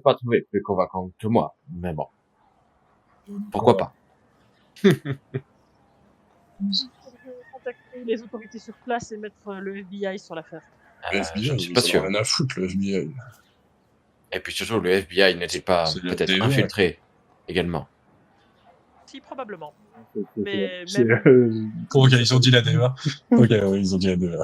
pas trouvé plus convaincant que moi, mais bon, pourquoi pas. Contacter les autorités sur place et mettre le FBI sur l'affaire. Le Je ne FBI, suis pas ils en ont sûr. rien à foutre, le FBI. Et puis surtout, le FBI n'était pas C'est le peut-être DEA. infiltré également. Si, probablement. C'est- Mais c'est- même... Ok, ils ont dit la DEA. Ok, oui, ils ont dit la DEA.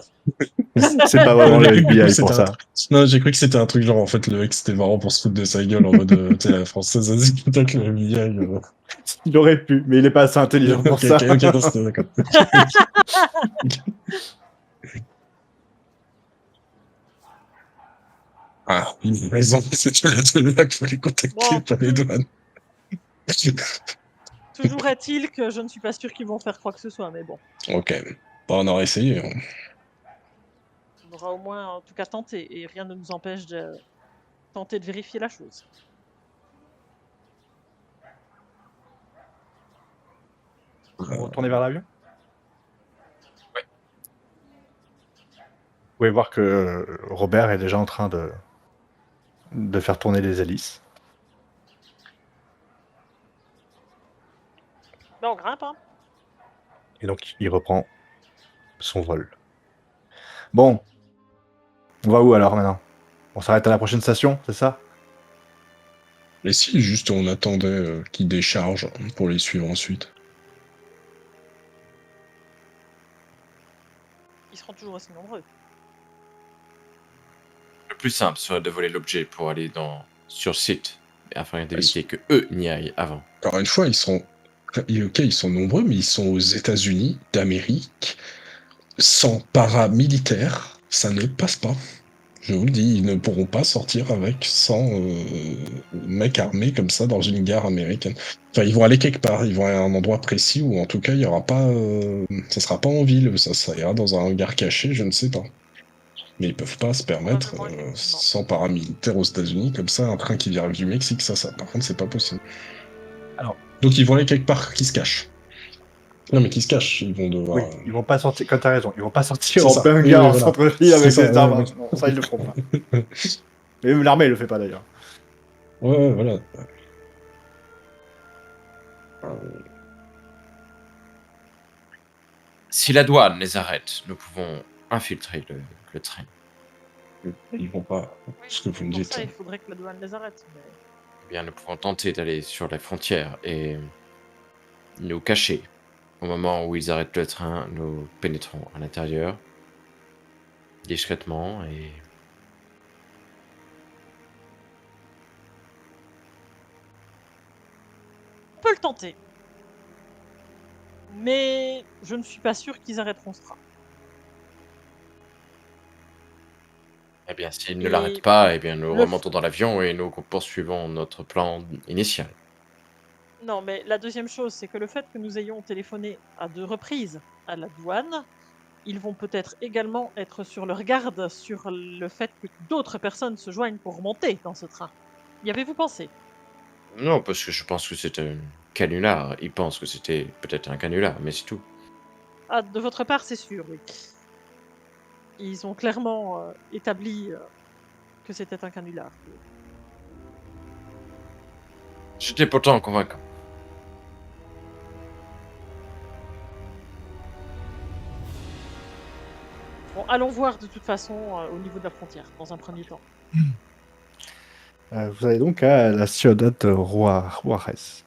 C'est pas vraiment le J'ai cru que FBI c'était pour un ça. Non, j'ai cru que c'était un truc genre, en fait, le mec, c'était marrant pour se foutre de sa gueule en mode, tu sais, la française, vas-y, peut-être le FBI. Il aurait pu, mais il est pas assez intelligent pour Ok, ça. ok, non, c'était d'accord. Ah, il a raison, c'est la DEA qu'il fallait contacter, Bon, pas les douanes. toujours est-il que je ne suis pas sûr qu'ils vont faire quoi que ce soit, mais bon. Ok. Bon, on aurait essayé. Hein. On aura au moins, en tout cas, tenté, et rien ne nous empêche de tenter de vérifier la chose. Vous retournez vers l'avion? Ouais. Vous pouvez voir que Robert est déjà en train de faire tourner les hélices. Ben, on grimpe, hein. Et donc, il reprend son vol. Bon. On va où alors maintenant? On s'arrête à la prochaine station, c'est ça? Et si juste on attendait qu'ils déchargent pour les suivre ensuite? Ils seront toujours aussi nombreux. Le plus simple serait de voler l'objet pour aller sur site, afin d'éviter que eux n'y aillent avant. Encore une fois, ils sont nombreux, mais ils sont aux États-Unis d'Amérique, sans paramilitaires, ça ne passe pas. Je vous le dis, ils ne pourront pas sortir avec 100 mecs armés comme ça dans une gare américaine. Enfin, ils vont aller quelque part, ils vont à un endroit précis où en tout cas il y aura pas, ça sera pas en ville, ça ira dans un hangar caché, je ne sais pas. Mais ils peuvent pas se permettre, Probablement, effectivement. sans paramilitaires aux États-Unis, comme ça, un train qui vient du Mexique, ça, par contre, c'est pas possible. Alors. Donc ils vont aller quelque part qui se cachent. Non, mais qui se cachent, ils vont devoir. Oui, ils vont pas sortir, quand t'as raison, ils vont pas sortir C'est en ça. plein Oui, gare oui, en voilà. centre-ville avec C'est des ça, armes. oui. Non, ça, ils le feront pas. Mais même l'armée le fait pas d'ailleurs. Ouais, voilà. Si la douane les arrête, nous pouvons infiltrer le train. Ils vont pas. Ce que vous me Pour dites. ça, il faudrait que la douane les arrête. Mais... Eh bien, nous pouvons tenter d'aller sur la frontière et nous cacher. Au moment où ils arrêtent le train, nous pénétrons à l'intérieur, discrètement, et... On peut le tenter. Mais je ne suis pas sûr qu'ils arrêteront ce train. Eh bien, s'ils ne l'arrêtent pas, eh bien, nous remontons dans l'avion et nous poursuivons notre plan initial. Non, mais la deuxième chose, c'est que le fait que nous ayons téléphoné à 2 reprises à la douane, ils vont peut-être également être sur leur garde sur le fait que d'autres personnes se joignent pour monter dans ce train. Y avez-vous pensé? Non, parce que je pense que c'était un canular. Ils pensent que c'était peut-être un canular, mais c'est tout. Ah, de votre part, c'est sûr, oui. Ils ont clairement établi que c'était un canular. J'étais pourtant convaincant. Bon, allons voir de toute façon au niveau de la frontière, dans un premier temps. Vous allez donc à la Ciudad de Juárez.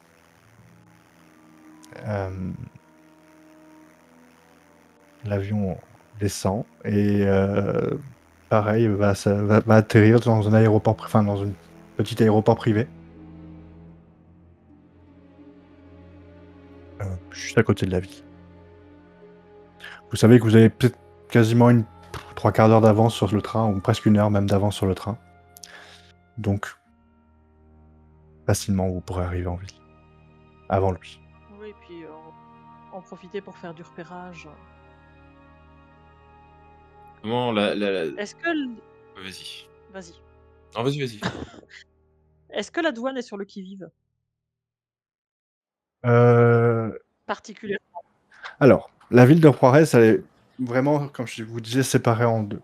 L'avion descend et pareil va atterrir dans un aéroport, enfin dans un petit aéroport privé. Juste à côté de la ville. Vous savez que vous avez peut-être quasiment 3/4 d'heure d'avance sur le train, ou presque 1 heure même d'avance sur le train. Donc, facilement, vous pourrez arriver en ville. Avant lui. Oui, et puis en profiter pour faire du repérage. Comment Est-ce que... Vas-y. Vas-y. Non, vas-y. Est-ce que la douane est sur le qui-vive? Particulièrement. Alors, la ville de Juárez, elle est vraiment, comme je vous disais, séparée en deux.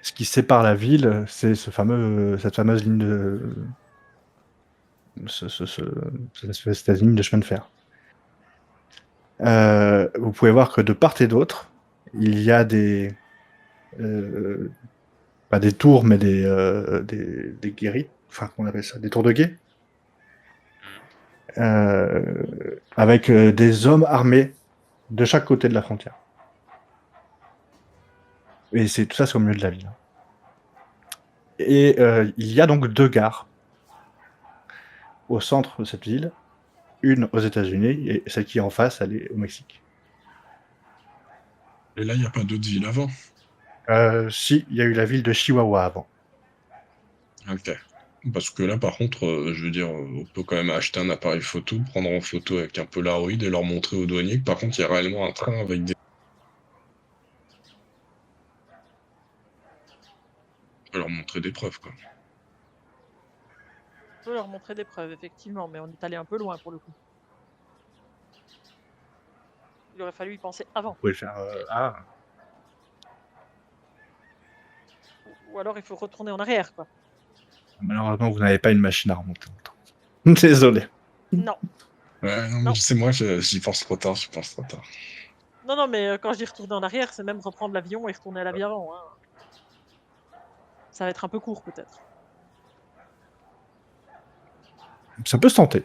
ce qui sépare la ville, c'est cette fameuse ligne de cette ligne de chemin de fer. Vous pouvez voir que de part et d'autre, il y a des pas des tours, mais des guérites, enfin comment on appelle ça, des tours de guet, avec des hommes armés de chaque côté de la frontière. Et tout ça, c'est au milieu de la ville. Et il y a donc 2 gares au centre de cette ville, une aux États-Unis et celle qui est en face, elle est au Mexique. Et là, il n'y a pas d'autres villes avant. Si, il y a eu la ville de Chihuahua avant. Ok. Parce que là, par contre, je veux dire, on peut quand même acheter un appareil photo, prendre en photo avec un Polaroid et leur montrer aux douaniers que par contre, il y a réellement un train avec des... On peut leur montrer des preuves, quoi. On peut leur montrer des preuves, effectivement, mais on est allé un peu loin pour le coup. Il aurait fallu y penser avant. Vous pouvez le faire. Ou alors il faut retourner en arrière, quoi. Malheureusement, vous n'avez pas une machine à remonter en temps. Désolé. Non. Ouais, non, Non. mais c'est moi, j'y pense trop tard, Non, mais quand je dis retourner en arrière, c'est même reprendre l'avion et retourner à la vie avant. Hein. Ça va être un peu court, peut-être. Ça peut se tenter.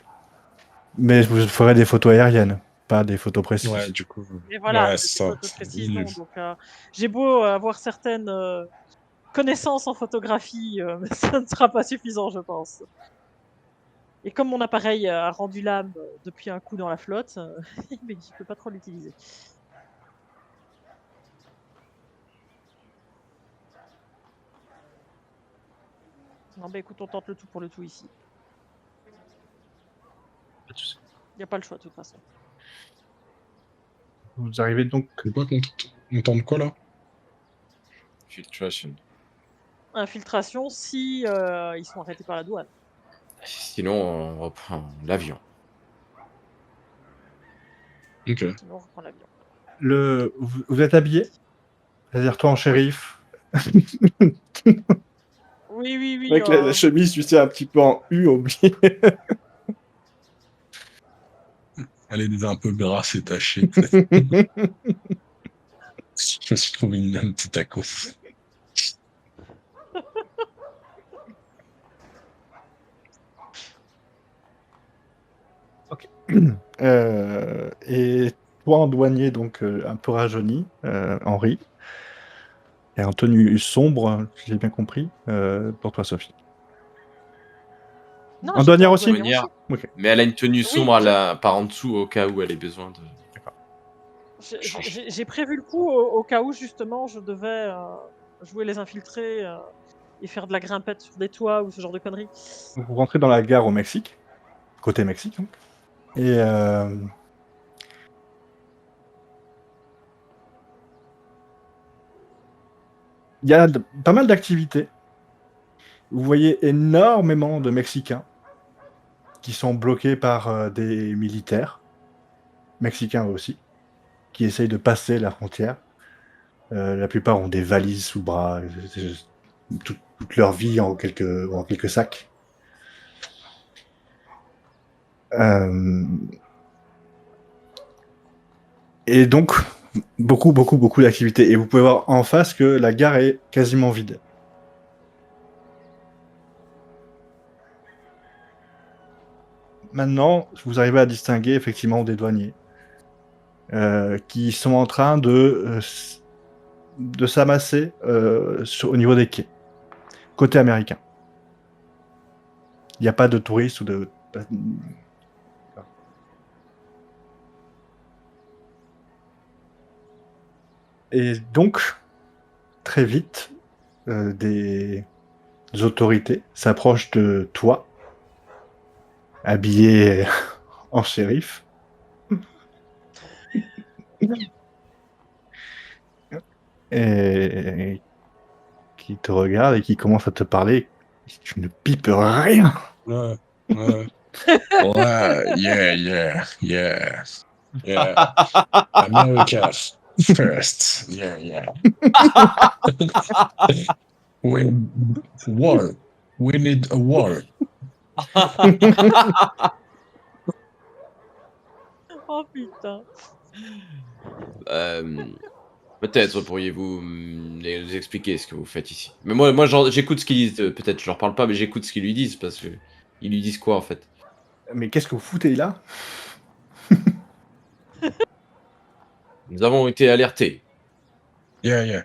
Mais vous ferez des photos aériennes, pas des photos précises. Ouais, du coup... Et voilà, ouais, c'est ça. des photos précises, non. Donc, j'ai beau avoir certaines connaissances en photographie, mais ça ne sera pas suffisant, je pense. Et comme mon appareil a rendu l'âme depuis un coup dans la flotte, mais je ne peux pas trop l'utiliser. Non, bah écoute, on tente le tout pour le tout ici. Pas de souci. Il n'y a pas le choix, de toute façon. Vous arrivez donc. C'est quoi qu'on tente quoi, là? Filtration. Infiltration si ils sont arrêtés par la douane. Sinon, on reprend l'avion. Ok. Sinon, on reprend l'avion. Vous êtes habillé? C'est-à-dire toi en shérif? Oui. Avec la chemise, tu sais, un petit peu en U au pied. Elle est déjà un peu grasse et tachée. Je me suis trouvé un petit taco. Ok. Et toi en douanier, donc un peu rajeuni, Henri, et en tenue sombre, si j'ai bien compris, pour toi, Sophie. Non, En j'étais douanière en aussi? Douanière. Ok. Mais elle a une tenue Oui, sombre par en dessous au cas où elle ait besoin de... J'ai prévu le coup au cas où, justement, je devais jouer les infiltrés et faire de la grimpette sur des toits ou ce genre de conneries. Donc, vous rentrez dans la gare au Mexique, côté Mexique, donc. Et il y a pas mal d'activités. Vous voyez énormément de Mexicains qui sont bloqués par des militaires, mexicains aussi, qui essayent de passer la frontière. La plupart ont des valises sous le bras, toute leur vie en quelques sacs. Et donc, beaucoup d'activités. Et vous pouvez voir en face que la gare est quasiment vide. Maintenant, vous arrivez à distinguer effectivement des douaniers qui sont en train de s'amasser au niveau des quais, côté américain. Il n'y a pas de touristes ou de... Et donc, très vite, des autorités s'approchent de toi, habillé en shérif. Et qui te regardent et qui commencent à te parler. Tu ne pipes rien. Ouais. Ouais, yeah. America first. Yeah. War. We need a war. Oh putain. Peut-être pourriez-vous nous expliquer ce que vous faites ici. Mais moi j'écoute ce qu'ils disent. Peut-être je leur parle pas, mais j'écoute ce qu'ils lui disent parce que ils lui disent quoi en fait. Mais qu'est-ce que vous foutez là? Nous avons été alertés Yeah.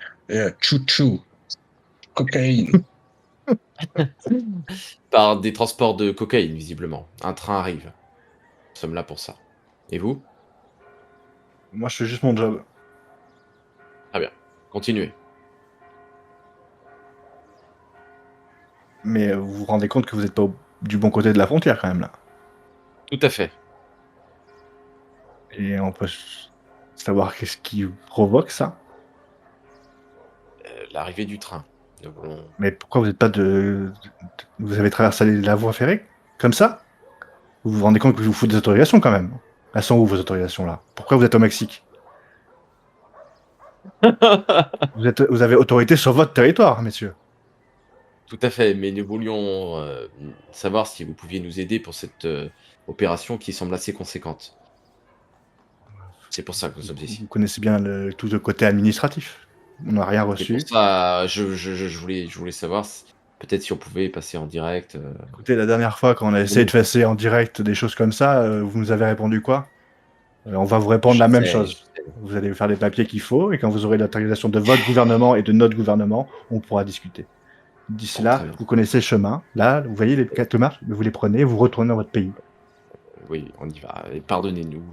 Chou. Cocaïne. par des transports de cocaïne visiblement. Un train arrive. Nous sommes là pour ça. Et vous? Moi, je fais juste mon job. Très bien. Continuez. Mais vous vous rendez compte que vous n'êtes pas du bon côté de la frontière quand même là. Tout à fait. Et on peut savoir qu'est-ce qui provoque ça. L'arrivée du train. Nous voulons... Mais pourquoi vous n'êtes pas vous avez traversé la voie ferrée comme ça? Vous vous rendez compte que je vous fous des autorisations quand même? Elles sont où vos autorisations là? Pourquoi vous êtes au Mexique? Vous avez autorité sur votre territoire, messieurs. Tout à fait, mais nous voulions savoir si vous pouviez nous aider pour cette opération qui semble assez conséquente. C'est pour ça que nous sommes ici. Vous connaissez bien tout le côté administratif. On n'a rien Et reçu. pour ça, je voulais savoir peut-être si on pouvait passer en direct. Écoutez, la dernière fois, quand on a essayé de passer en direct des choses comme ça, vous nous avez répondu quoi? On va vous répondre la même chose. Vous allez faire les papiers qu'il faut, et quand vous aurez l'autorisation de votre gouvernement et de notre gouvernement, on pourra discuter. D'ici là, vous connaissez le chemin. Là, vous voyez les 4 marches, vous les prenez, vous retournez dans votre pays. Oui, on y va. Et pardonnez-nous.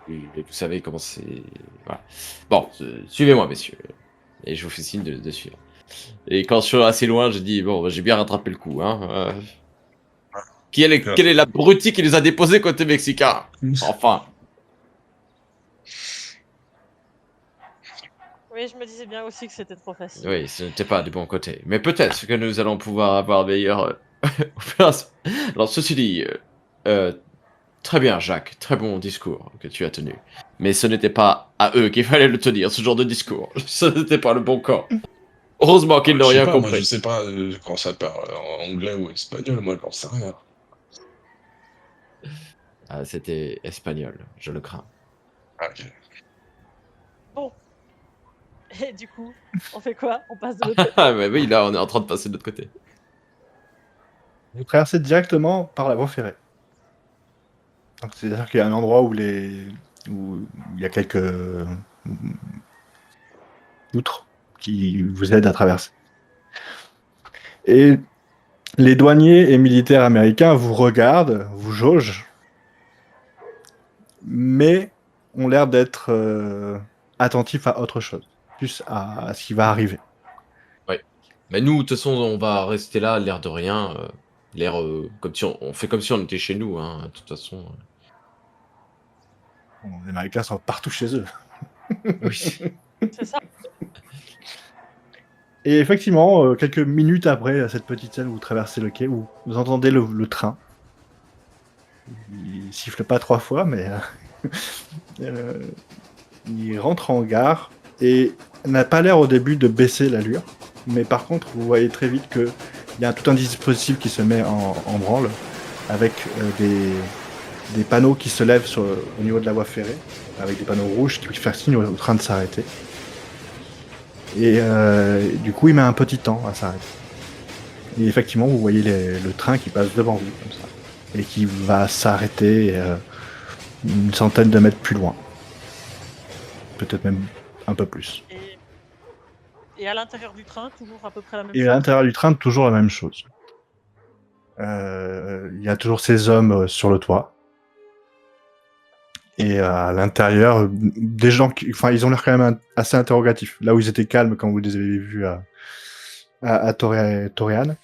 Vous savez comment c'est... Voilà. Bon, suivez-moi, messieurs. Et je vous fais signe de suivre. Et quand je suis assez loin, je dis, bon, j'ai bien rattrapé le coup. Hein. Quelle est l'abruti qui les a déposés côté mexicain? Enfin. Oui, je me disais bien aussi que c'était trop facile. Oui, ce n'était pas du bon côté. Mais peut-être que nous allons pouvoir avoir meilleure opération. Alors, ceci dit, très bien, Jacques. Très bon discours que tu as tenu. Mais ce n'était pas à eux qu'il fallait le tenir, ce genre de discours. Ce n'était pas le bon camp. Heureusement qu'ils n'ont rien compris. Moi, je sais pas quand ça parle en anglais ou espagnol, moi, j'en sais rien. Ah, c'était espagnol, je le crains. Ok. Bon. Et du coup, on fait quoi? On passe de l'autre côté. Ah, mais oui, là, on est en train de passer de l'autre côté. Vous traversez directement par la voie ferrée. Donc, c'est-à-dire qu'il y a un endroit où il y a quelques poutres qui vous aident à traverser. Et les douaniers et militaires américains vous regardent, vous jaugent, mais ont l'air d'être attentifs à autre chose, plus à ce qui va arriver. Ouais. Mais nous, de toute façon, on va rester là, l'air de rien. Comme si on fait comme si on était chez nous, hein, de toute façon. Bon, les Américains sont partout chez eux. Oui. C'est ça. Et effectivement, quelques minutes après cette petite scène où vous traversez le quai, vous entendez le train. Il siffle pas 3 fois, mais il rentre en gare et n'a pas l'air au début de baisser l'allure. Mais par contre, vous voyez très vite qu'il y a tout un dispositif qui se met en branle avec des panneaux qui se lèvent au niveau de la voie ferrée, avec des panneaux rouges qui font signe au train de s'arrêter. Et du coup, il met un petit temps à s'arrêter. Et effectivement, vous voyez le train qui passe devant vous, comme ça. Et qui va s'arrêter une centaine de mètres plus loin. Peut-être même un peu plus. Et à l'intérieur du train, toujours à peu près la même Et chose. à l'intérieur du train, toujours la même chose. Il y a toujours ces hommes sur le toit. Et à l'intérieur, des gens ils ont l'air quand même assez interrogatifs. Là où ils étaient calmes quand vous les avez vus à Toréane.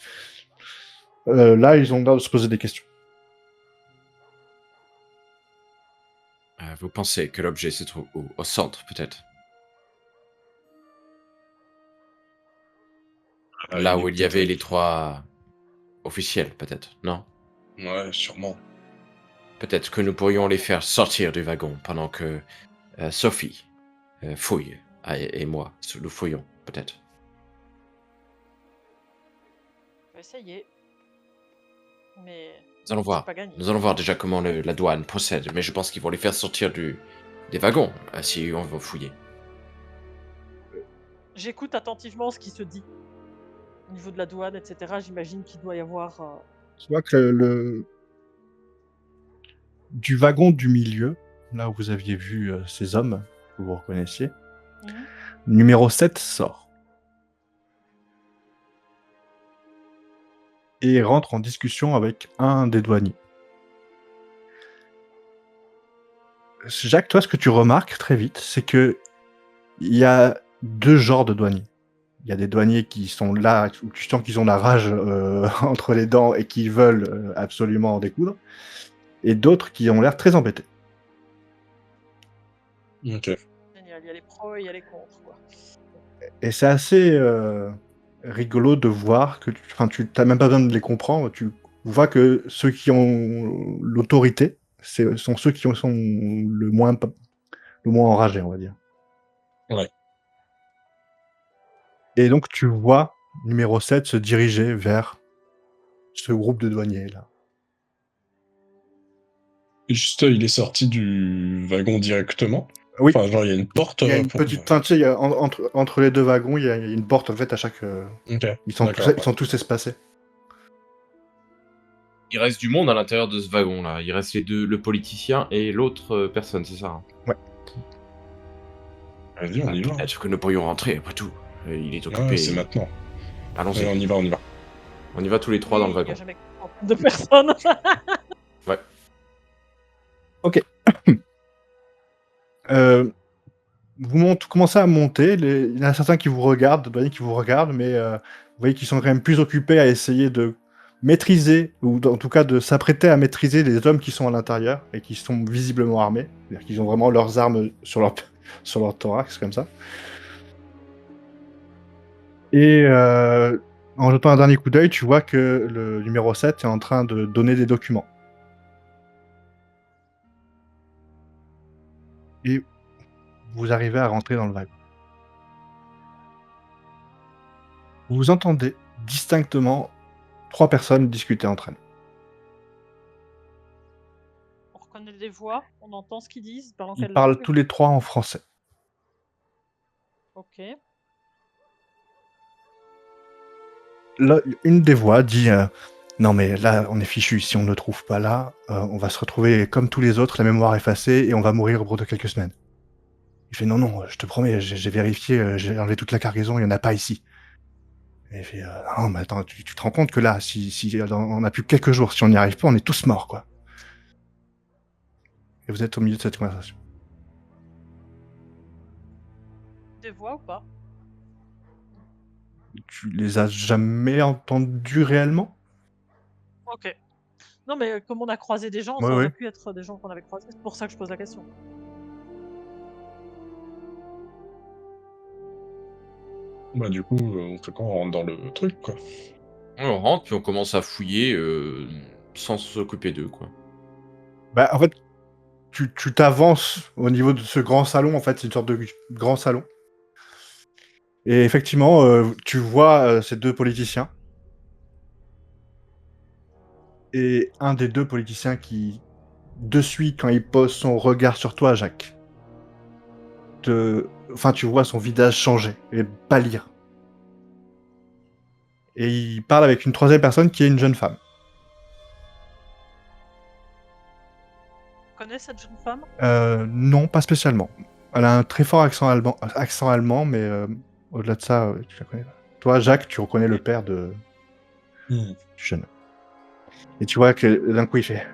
Là, ils ont l'air de se poser des questions. Vous pensez que l'objet se trouve au centre, peut-être? Là où il y avait les 3 officiels, peut-être, non? Ouais, sûrement. Peut-être que nous pourrions les faire sortir du wagon pendant que Sophie fouille, et moi, nous fouillons, peut-être. essayer. Mais Nous allons c'est voir. pas gagné. Nous allons voir déjà comment la douane procède, mais je pense qu'ils vont les faire sortir des wagons si on va fouiller. J'écoute attentivement ce qui se dit. Au niveau de la douane, etc., j'imagine qu'il doit y avoir... Tu vois que du wagon du milieu, là où vous aviez vu ces hommes, que vous reconnaissiez, Mhm. numéro 7 sort. Et rentre en discussion avec un des douaniers. Jacques, toi, ce que tu remarques très vite, c'est que il y a deux genres de douaniers. Il y a des douaniers qui sont là, où tu sens qu'ils ont la rage entre les dents et qui veulent absolument en découdre, et d'autres qui ont l'air très embêtés. Ok. Génial, il y a les pros et il y a les contre, quoi. Et c'est assez rigolo de voir que tu n'as même pas besoin de les comprendre. Tu vois que ceux qui ont l'autorité sont ceux qui sont le moins enragés, on va dire. Ouais. Et donc tu vois numéro 7 se diriger vers ce groupe de douaniers là. Et juste, il est sorti du wagon directement. Oui, Enfin, genre, il y a une porte. il y a une pour- petite... Enfin, tu sais, il y a entre les deux wagons, il y a une porte en fait à chaque... Ok. Ils sont D'accord. tous espacés. Il reste du monde à l'intérieur de ce wagon-là. Il reste les deux, le politicien et l'autre personne, c'est ça hein. Vas-y, on y va. Peut-être que nous pourrions rentrer, après tout. Il est Ouais, occupé. c'est maintenant. Allons-y. Allez, on y va, on y va. On y va tous les trois dans le Oui, il n'y wagon. a jamais de personnes. Ouais. Commencez à monter. Il y en a certains qui vous regardent, douaniers qui vous regardent, mais vous voyez qu'ils sont quand même plus occupés à essayer de maîtriser, ou en tout cas de s'apprêter à maîtriser les hommes qui sont à l'intérieur et qui sont visiblement armés. C'est-à-dire qu'ils ont vraiment leurs armes sur leur thorax, comme ça. Et en jetant un dernier coup d'œil, tu vois que le numéro 7 est en train de donner des documents. Et vous arrivez à rentrer dans le wagon. Vous entendez distinctement 3 personnes discuter entre elles. On reconnaît des voix, on entend ce qu'ils disent, dans Ils quelle parlent langue. tous les 3 en français. Ok. Là, une des voix dit non mais là on est fichu, si on ne le trouve pas là, on va se retrouver comme tous les autres, la mémoire effacée et on va mourir au bout de quelques semaines. Il fait non, je te promets, j'ai vérifié, j'ai enlevé toute la cargaison, il n'y en a pas ici. Et il fait non mais attends, tu te rends compte que là, si on a plus que quelques jours, si on n'y arrive pas, on est tous morts quoi. Et vous êtes au milieu de cette conversation. Des voix ou pas? Tu les as jamais entendus réellement? Ok. Non, mais comme on a croisé des gens, Ouais, ça aurait ouais. pu être des gens qu'on avait croisés. C'est pour ça que je pose la question. Bah, du coup, on fait quoi? On rentre dans le truc, quoi. On rentre, puis on commence à fouiller sans s'occuper d'eux, quoi. Bah en fait, tu t'avances au niveau de ce grand salon, en fait, c'est une sorte de grand salon. Et effectivement, tu vois ces 2 politiciens. Et un des 2 politiciens qui, de suite, quand il pose son regard sur toi, Jacques, tu vois son visage changer et pâlir. Et il parle avec une 3e personne qui est une jeune femme. Tu connais cette jeune femme? Non, pas spécialement. Elle a un très fort accent allemand, mais au-delà de ça, tu la connais pas. Toi, Jacques, tu reconnais le père du jeune. Et tu vois que d'un coup, il fait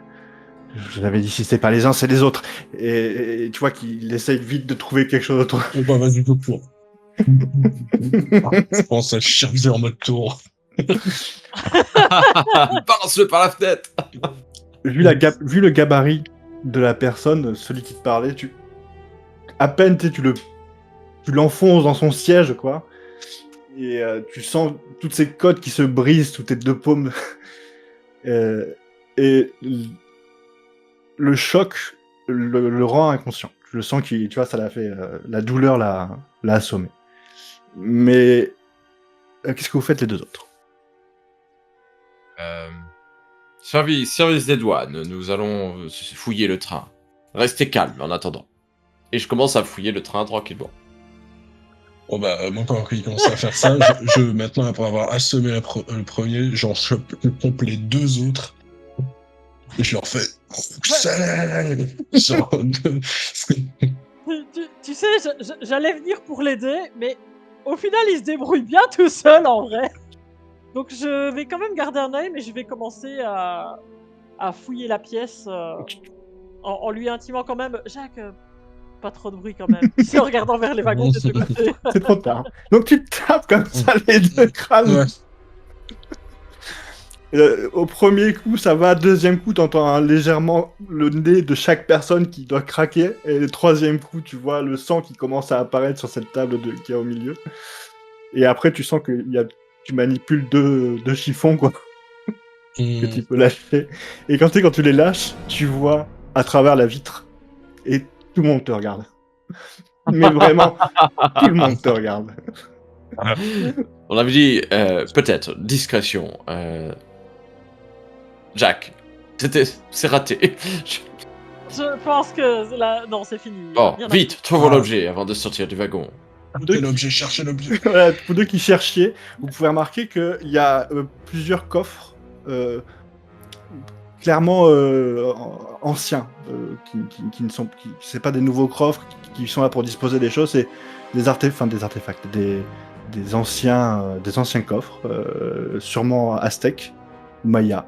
je l'avais dit, si c'est pas les uns, c'est les autres. Et tu vois qu'il essaye vite de trouver quelque chose d'autre. Oh bah, vas-y, tout pour. Je pense à charger en mode tour. Balance-le par la fenêtre. Vu le gabarit de la personne, celui qui te parlait, à peine tu l'enfonces dans son siège, quoi. Et tu sens toutes ces côtes qui se brisent sous tes 2 paumes. Et le choc le rend inconscient. Je le sens tu vois, ça l'a fait, la douleur l'a assommé. Mais qu'est-ce que vous faites les 2 autres? Service des douanes, nous allons fouiller le train. Restez calme en attendant. Et je commence à fouiller le train tranquillement. Bon bah, moi quand il commence à faire ça, maintenant après avoir assommé le premier, j'en chope complet 2 autres. Et je leur fais genre, Tu sais, j'allais venir pour l'aider, mais au final, il se débrouille bien tout seul en vrai. Donc je vais quand même garder un œil, mais je vais commencer à fouiller la pièce en lui intimant quand même. Jacques, pas trop de bruit quand même. Tu sais, en regardant vers les wagons des deux côtés. C'est trop tard. Donc tu te tapes comme ça les deux crânes. ouais. Au premier coup, ça va. Deuxième coup, t'entends légèrement le nez de chaque personne qui doit craquer. Et le troisième coup, tu vois le sang qui commence à apparaître sur cette table qu'il y a au milieu. Et après, tu sens que tu manipules deux chiffons, quoi, que tu peux lâcher. Et quand tu les lâches, tu vois à travers la vitre. Et tout le monde te regarde. Mais vraiment, tout le monde te regarde. On avait dit peut-être discrétion. Jack, c'est raté. Je pense que là, non, c'est fini. Bon, Rien à vite, trouvons l'objet avant de sortir du wagon. Cherchez l'objet. Voilà, vous deux qui cherchiez, vous pouvez remarquer qu'il y a plusieurs coffres clairement anciens, qui ne sont, c'est pas des nouveaux coffres qui sont là pour disposer des choses, c'est des artefacts, des anciens coffres, sûrement aztèques ou mayas.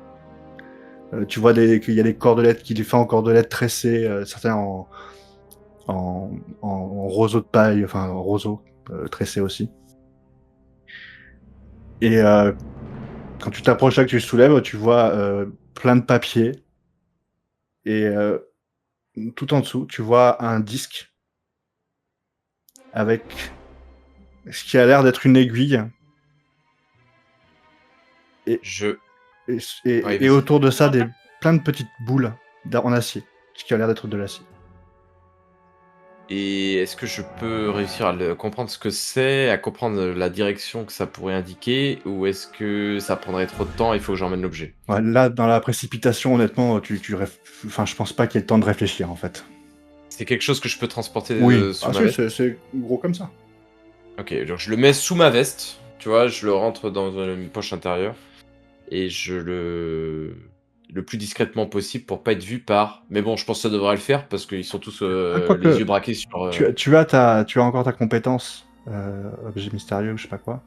Tu vois qu'il y a des cordelettes, qu'il est fait en cordelettes tressées, certains en roseau de paille, enfin en roseau tressé aussi. Et quand tu t'approches là, que tu le soulèves, tu vois plein de papiers. Et tout en dessous, tu vois un disque avec ce qui a l'air d'être une aiguille. Et Ouais, autour de ça, plein de petites boules en acier. Ce qui a l'air d'être de l'acier. Et est-ce que je peux réussir à comprendre ce que c'est, à comprendre la direction que ça pourrait indiquer, ou est-ce que ça prendrait trop de temps et il faut que j'emmène l'objet? Ouais, là, dans la précipitation, honnêtement, enfin, je pense pas qu'il y ait le temps de réfléchir, en fait. C'est quelque chose que je peux transporter Oui, sous ma veste? c'est gros comme ça. Ok, donc je le mets sous ma veste, tu vois, je le rentre dans une poche intérieure, et je le plus discrètement possible pour pas être vu par... Mais bon, je pense que ça devrait le faire, parce qu'ils sont tous Quoique, les yeux braqués sur... tu as encore ta compétence, objet mystérieux, je sais pas quoi.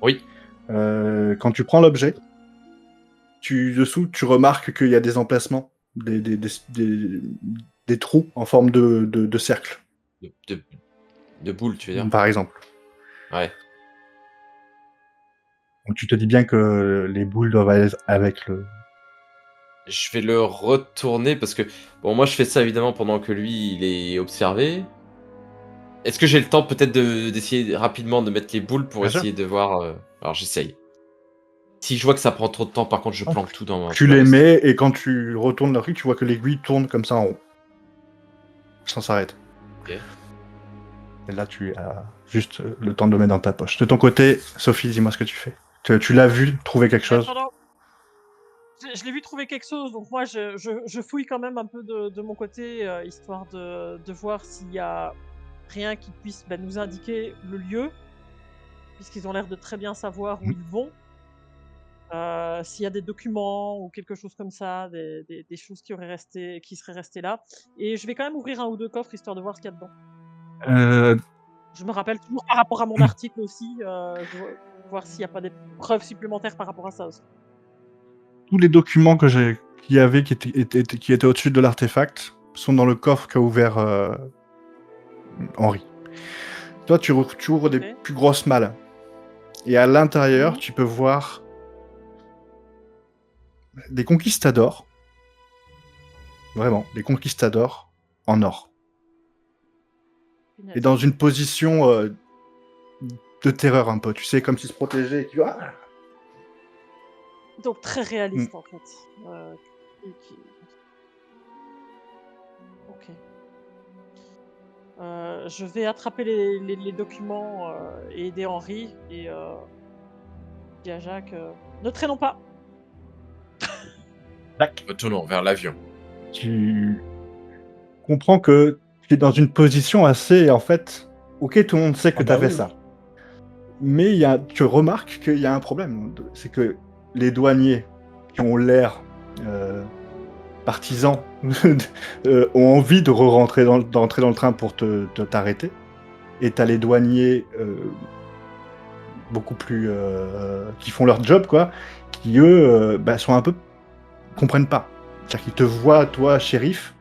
Oui. Quand tu prends l'objet, dessous, tu remarques qu'il y a des emplacements, des trous en forme de cercle, De boule, tu veux dire? par exemple. Ouais. Donc tu te dis bien que les boules doivent aller avec le... Je vais le retourner parce que, bon, moi je fais ça évidemment pendant que lui il est observé. Est-ce que j'ai le temps peut-être d'essayer rapidement de mettre les boules pour Bien sûr. essayer de voir Alors j'essaye. Si je vois que ça prend trop de temps, par contre, je planque tout dans Tu ma les veste. mets et quand tu retournes le truc, tu vois que l'aiguille tourne comme ça en rond. Sans s'arrêter. Ok. Et là, tu as juste le temps de le mettre dans ta poche. De ton côté, Sophie, dis-moi ce que tu fais. Tu l'as vu trouver quelque chose? Je l'ai vu trouver quelque chose, donc moi je fouille quand même un peu de mon côté, histoire de voir s'il y a rien qui puisse nous indiquer le lieu, puisqu'ils ont l'air de très bien savoir où ils vont. S'il y a des documents ou quelque chose comme ça, des choses qui seraient restées là. Et je vais quand même ouvrir un ou deux coffres, histoire de voir ce qu'il y a dedans. Je me rappelle toujours par rapport à mon article aussi, voir s'il n'y a pas des preuves supplémentaires par rapport à ça aussi. Tous les documents qui étaient au-dessus de l'artefact sont dans le coffre qu'a ouvert Henri. Toi, tu ouvres des plus grosses malles. Et à l'intérieur, tu peux voir des conquistadors. Vraiment, des conquistadors en or. Et dans une position de terreur un peu. Tu sais, comme s'ils se protégeaient et Donc très réaliste en fait. Ok. Je vais attraper les documents et aider Henri et dire à Jacques, ne traînons pas. Tac. Retournons vers l'avion. Tu comprends que tu es dans une position assez, en fait, ok, tout le monde sait que Ah tu as bah fait oui. ça. Mais tu remarques qu'il y a un problème. C'est que les douaniers qui ont l'air partisans ont envie de d'entrer dans le train pour t'arrêter. Et t'as les douaniers beaucoup plus... qui font leur job, quoi, qui, eux, sont un peu... comprennent pas. C'est-à-dire qu'ils te voient, toi, shérif.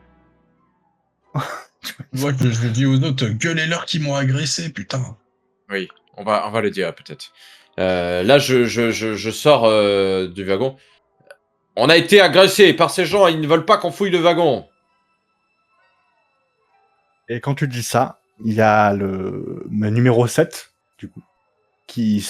Moi, je dis aux autres, gueulez-leur qui m'ont agressé, putain. Oui, on va le dire peut-être. Là, je sors du wagon. On a été agressé par ces gens, ils ne veulent pas qu'on fouille le wagon. Et quand tu dis ça, il y a le numéro 7, du coup, qui,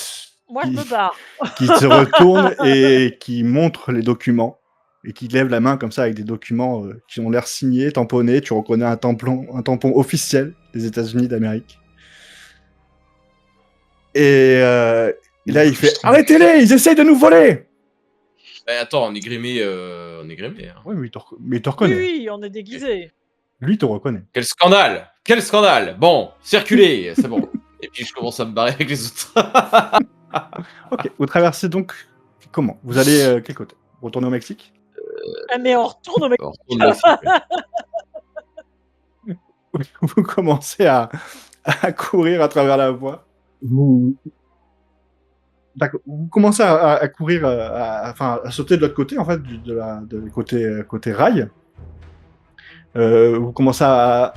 Moi, je me barre. qui se retourne et qui montre les documents et qui lève la main comme ça avec des documents qui ont l'air signés, tamponnés. Tu reconnais un tampon officiel des États-Unis d'Amérique. Et là, il fait Frustrant. arrêtez-les, ils essayent de nous voler. Attends, on est grimé. Hein. Oui, mais il te Oui, reconnaît. oui, on est déguisés. Lui, il te reconnaît. Quel scandale! Quel scandale! Bon, circulez, c'est bon. Et puis je commence à me barrer avec les autres. Ok, vous traversez donc comment? Vous allez quel côté? Retourner au Mexique? Ah, mais on retourne au mec. On retourne au Mexique, ouais. Vous commencez à courir à travers la voie. D'accord. Vous commencez à courir, à sauter de l'autre côté, en fait, de côté rail. Vous commencez à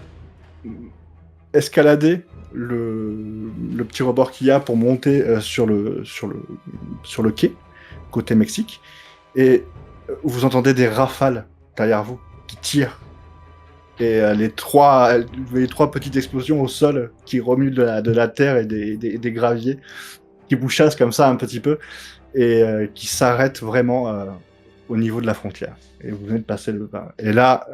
escalader le petit rebord qu'il y a pour monter sur le quai, côté Mexique. Et vous entendez des rafales derrière vous qui tirent. Et vous voyez 3 petites explosions au sol qui remuent de la terre et des graviers qui vous chassent comme ça un petit peu et qui s'arrêtent vraiment au niveau de la frontière. Et vous venez de passer le pas. Et là,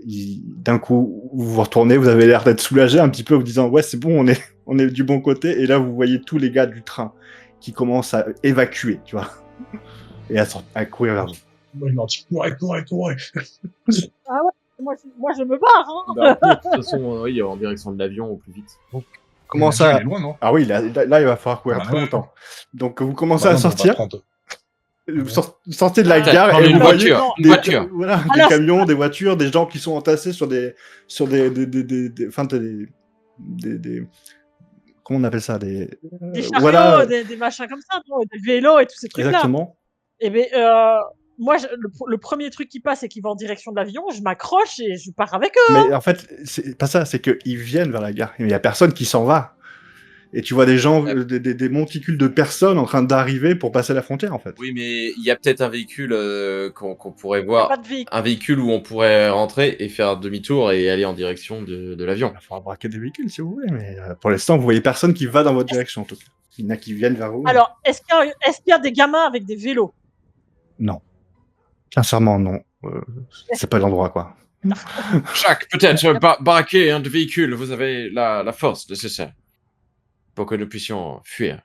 d'un coup, vous vous retournez, vous avez l'air d'être soulagé un petit peu, vous disant ouais c'est bon, on est du bon côté. Et là, vous voyez tous les gars du train qui commencent à évacuer, tu vois, et à courir vers vous. Moi, je leur dis, courez. Ah ouais, moi je me barre. Hein. Bah, de toute façon, oui, en direction de l'avion au plus vite. Comment L'avion, ça? il est loin, non? Ah oui, là, il va falloir courir Ah, très ouais. longtemps. Donc vous commencez Bah à non, on va sortir. prendre. Vous sortez de la Ah, gare prendre et une vous voyez voiture, une des, voiture. voilà, Alors- des camions, des voitures, des gens qui sont entassés sur des comment on appelle ça, Des chariots, voilà, des machins comme ça, non, des vélos et tous ces trucs-là. exactement. Et ben, moi, le premier truc qui passe et qui va en direction de l'avion, je m'accroche et je pars avec eux. Mais en fait, c'est pas ça, c'est qu'ils viennent vers la gare. Il y a personne qui s'en va. Et tu vois des gens, des monticules de personnes en train d'arriver pour passer la frontière, en fait. Oui, mais il y a peut-être un véhicule qu'on pourrait Il y a voir. pas de véhicule. Un véhicule où on pourrait rentrer et faire demi-tour et aller en direction de l'avion. Il faudra braquer des véhicules si vous voulez, mais pour l'instant, vous voyez personne qui va dans votre direction, en tout cas. Il y en a qui viennent vers vous. Alors, est-ce qu'il y a des gamins avec des vélos? Non. Sincèrement, non. C'est pas l'endroit, quoi. Jacques, peut-être braquer un de véhicule. Vous avez la force nécessaire pour que nous puissions fuir.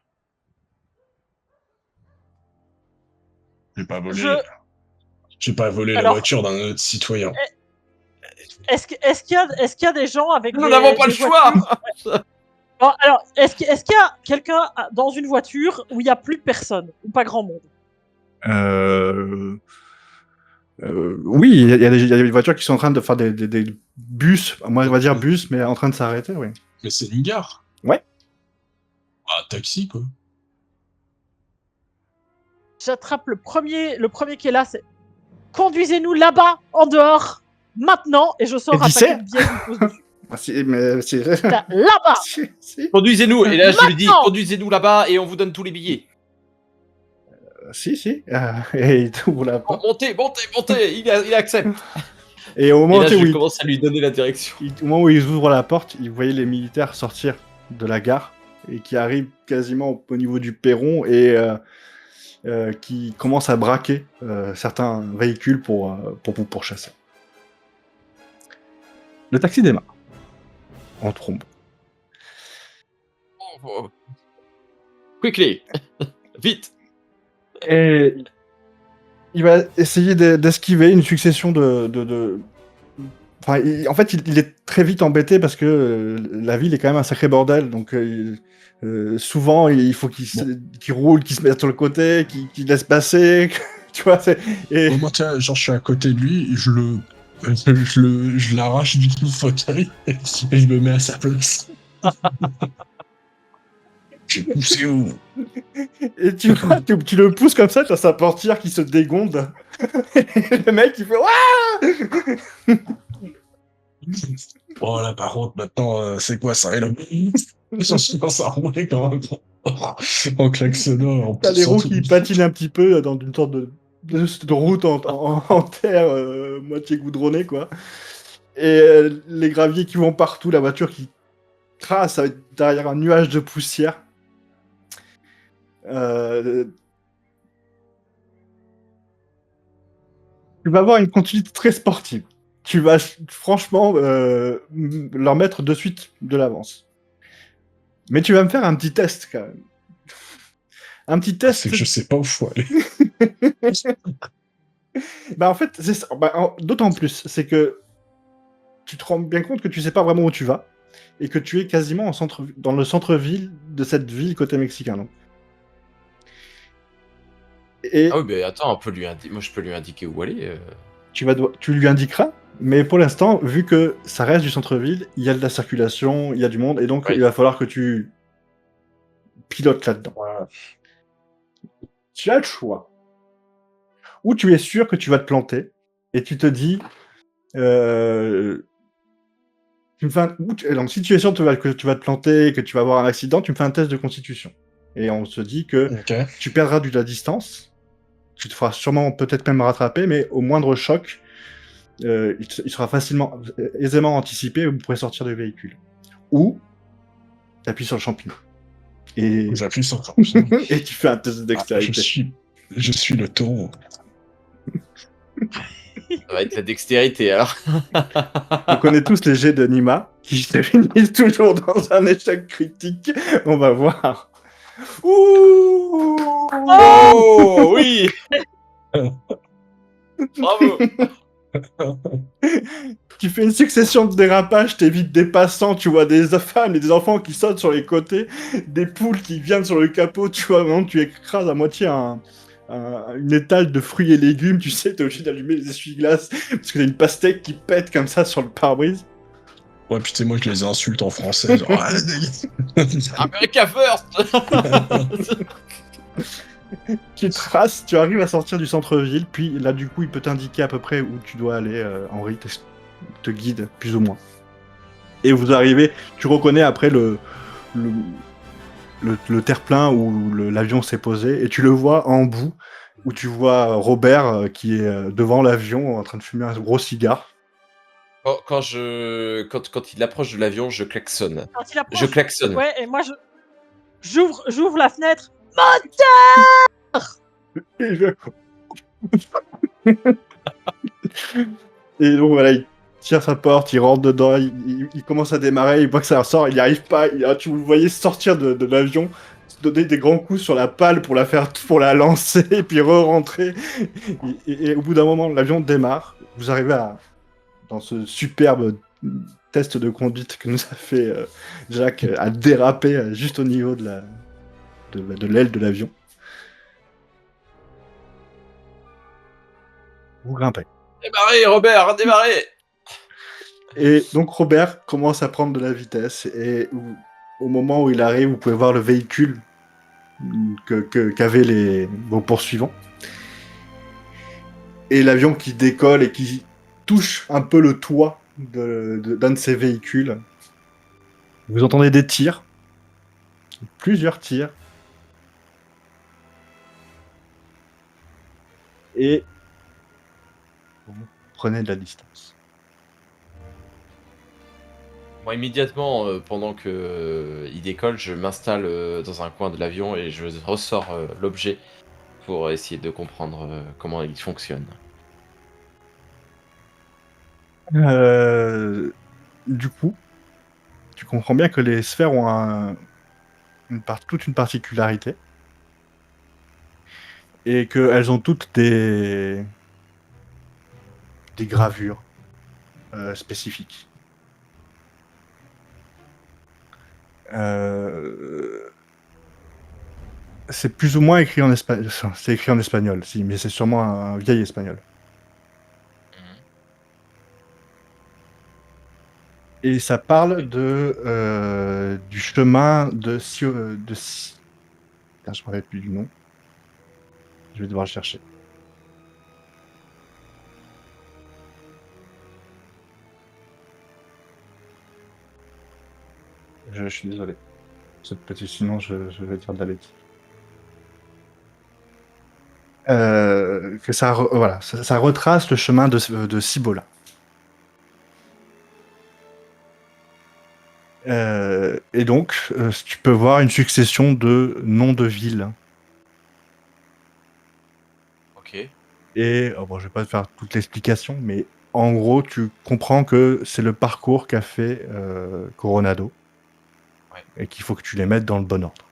J'ai pas volé. Je- J'ai pas volé la Alors- voiture d'un autre citoyen. Est-ce qu'il y a des gens avec Nous des n'avons pas le des choix. voitures Bon, alors, est-ce qu'il y a quelqu'un dans une voiture où il n'y a plus personne ou pas grand monde? Oui, il y a des voitures qui sont en train de faire des bus, moi on va dire bus, mais en train de s'arrêter, oui. Mais c'est une gare. Ouais. Ah, taxi, quoi. J'attrape le premier qui est là, c'est conduisez-nous là-bas, en dehors, maintenant, et je sors Et un qui paquet c'est de billets. Je me pose dessus. Ah, mais c'est... Là-bas. si, Conduisez-nous. Et là, je lui dis, Maintenant. conduisez-nous là-bas et on vous donne tous les billets. si. Et il t'ouvre la porte. Montez. Il accepte. Et au Et moment, là, où je il, commence à lui donner la direction. au moment où ils ouvrent la porte, ils voyaient les militaires sortir de la gare et qui arrivent quasiment au niveau du perron et qui commencent à braquer certains véhicules pour vous pourchasser. Le taxi démarre. En trombe. Quickly. Vite. Et Il va essayer d'esquiver une succession Enfin, en fait, il est très vite embêté parce que la ville est quand même un sacré bordel. Donc, souvent, il faut qu'il roule, qu'il se mette sur le côté, qu'il laisse passer. Tu vois, et Moi, tiens, genre, je suis à côté de lui, je l'arrache du fauteuil et je le mets à sa place. J'ai poussé où? Et tu vois, tu le pousses comme ça, t'as sa portière qui se dégonde. Et le mec, il fait Ouah. Oh là, par contre, maintenant, c'est quoi ça? Je commence à rouler quand même. En klaxonnant, en T'as les poussant roues tout. qui patinent un petit peu dans une sorte de route en terre moitié goudronnée, quoi. Et les graviers qui vont partout, la voiture qui trace derrière un nuage de poussière. Euh, Tu vas avoir une continuité très sportive. Tu vas franchement leur mettre de suite de l'avance. Mais tu vas me faire un petit test quand même. Un petit Ah, c'est test. que je sais pas où faut aller. Bah en fait, c'est ça. Bah, d'autant plus, c'est que tu te rends bien compte que tu sais pas vraiment où tu vas et que tu es quasiment dans le centre-ville de cette ville côté mexicain. Donc. Ah Et oui, mais attends, moi je peux lui indiquer où aller. tu lui indiqueras, mais pour l'instant, vu que ça reste du centre-ville, il y a de la circulation, il y a du monde, et donc Ouais. il va falloir que tu pilotes là-dedans. Voilà. Tu as le choix. Ou tu es sûr que tu vas te planter, et tu te dis, tu me fais donc si tu es sûr que tu vas te planter, que tu vas avoir un accident, tu me fais un test de constitution. Et on se dit que Ok. tu perdras de la distance, tu te feras sûrement peut-être même rattraper, mais au moindre choc, il sera aisément anticipé et vous pourrez sortir du véhicule. Ou tu appuies sur le champignon. Et, J'appuie sur le champignon. et tu fais un test de Ah, dextérité. je suis le taureau. Ça va être la dextérité alors. On connaît tous les jets de Nima qui se finissent toujours dans un échec critique. On va voir. Ouh Oh oui. Bravo. Tu fais une succession de dérapages, t'évites des passants, tu vois des femmes et des enfants qui sautent sur les côtés, des poules qui viennent sur le capot, tu vois, vraiment, tu écrases à moitié une étale de fruits et légumes, tu sais, t'es obligé d'allumer les essuie-glaces parce que t'as une pastèque qui pète comme ça sur le pare-brise. Ouais, putain, moi, je les insulte en français. Genre, ah, America first. Tu traces, tu arrives à sortir du centre-ville, puis là, du coup, il peut t'indiquer à peu près où tu dois aller, Henri te guide, plus ou moins. Et vous arrivez, tu reconnais après le, le terre-plein où l'avion s'est posé, et tu le vois en bout, où tu vois Robert qui est devant l'avion en train de fumer un gros cigare. Quand il approche de l'avion, je klaxonne. Quand il Je approche, klaxonne. ouais, et moi j'ouvre la fenêtre. Et, et donc voilà, il tire sa porte, il rentre dedans, il commence à démarrer, il voit que ça sort, il n'y arrive pas, tu vous le voyez sortir de l'avion, se donner des grands coups sur la pale pour la lancer, et puis re-rentrer. Et au bout d'un moment, l'avion démarre, vous arrivez dans ce superbe test de conduite que nous a fait Jacques, à déraper juste au niveau de l'aile de l'avion. Vous grimpez. Démarrez, Robert, démarrez. Et donc Robert commence à prendre de la vitesse, et au moment où il arrive, vous pouvez voir le véhicule qu'avaient vos poursuivants. Et l'avion qui décolle et qui touche un peu le toit d'un de ces véhicules. Vous entendez des tirs, plusieurs tirs. Et vous prenez de la distance. Moi, immédiatement, pendant que il décolle, je m'installe dans un coin de l'avion et je ressors l'objet pour essayer de comprendre comment il fonctionne. Du coup, tu comprends bien que les sphères ont toute une particularité. et qu'elles ont toutes des gravures spécifiques. C'est plus ou moins écrit en espagnol. C'est écrit en espagnol, si, mais c'est sûrement un vieil espagnol. Et ça parle du chemin de Putain, je me rappelle plus du nom. Je vais devoir le chercher. Je suis désolé. Sinon, je vais dire de la bêtise. Que ça, voilà, ça retrace le chemin de Cibola. Et donc, tu peux voir une succession de noms de villes. Ok. Et bon, je vais pas te faire toute l'explication, mais en gros, tu comprends que c'est le parcours qu'a fait Coronado. Ouais. Et qu'il faut que tu les mettes dans le bon ordre.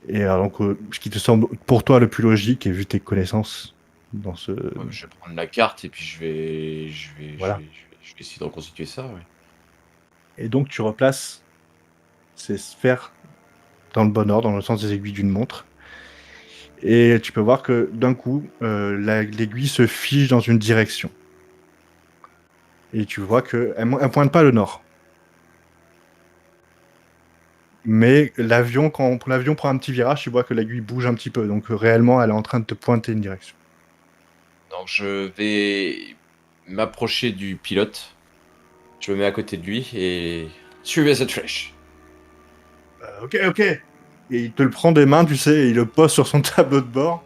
Et donc, ce qui te semble pour toi le plus logique, et vu tes connaissances dans ce. Ouais, je vais prendre la carte et puis Voilà. je vais essayer de reconstituer ça. Ouais. Et donc, tu replaces ces sphères dans le bon ordre, dans le sens des aiguilles d'une montre. Et tu peux voir que d'un coup, l'aiguille se fige dans une direction. Et tu vois qu'elle ne pointe pas le nord. Mais quand l'avion prend un petit virage, tu vois que l'aiguille bouge un petit peu. Donc réellement, elle est en train de te pointer une direction. Donc je vais m'approcher du pilote. Je me mets à côté de lui et suivez cette flèche. Ok. Et il te le prend des mains, tu sais, et il le pose sur son tableau de bord.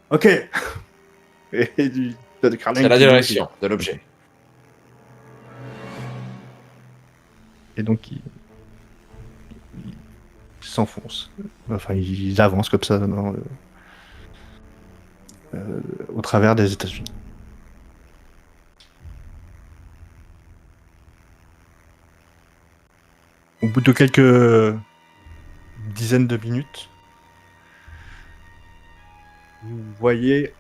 Ok. Et t'as des Carling C'est la qui bouge. direction de l'objet. Et donc, ils s'enfoncent. Enfin, ils avancent comme ça au travers des États-Unis. Au bout de quelques dizaines de minutes, vous voyez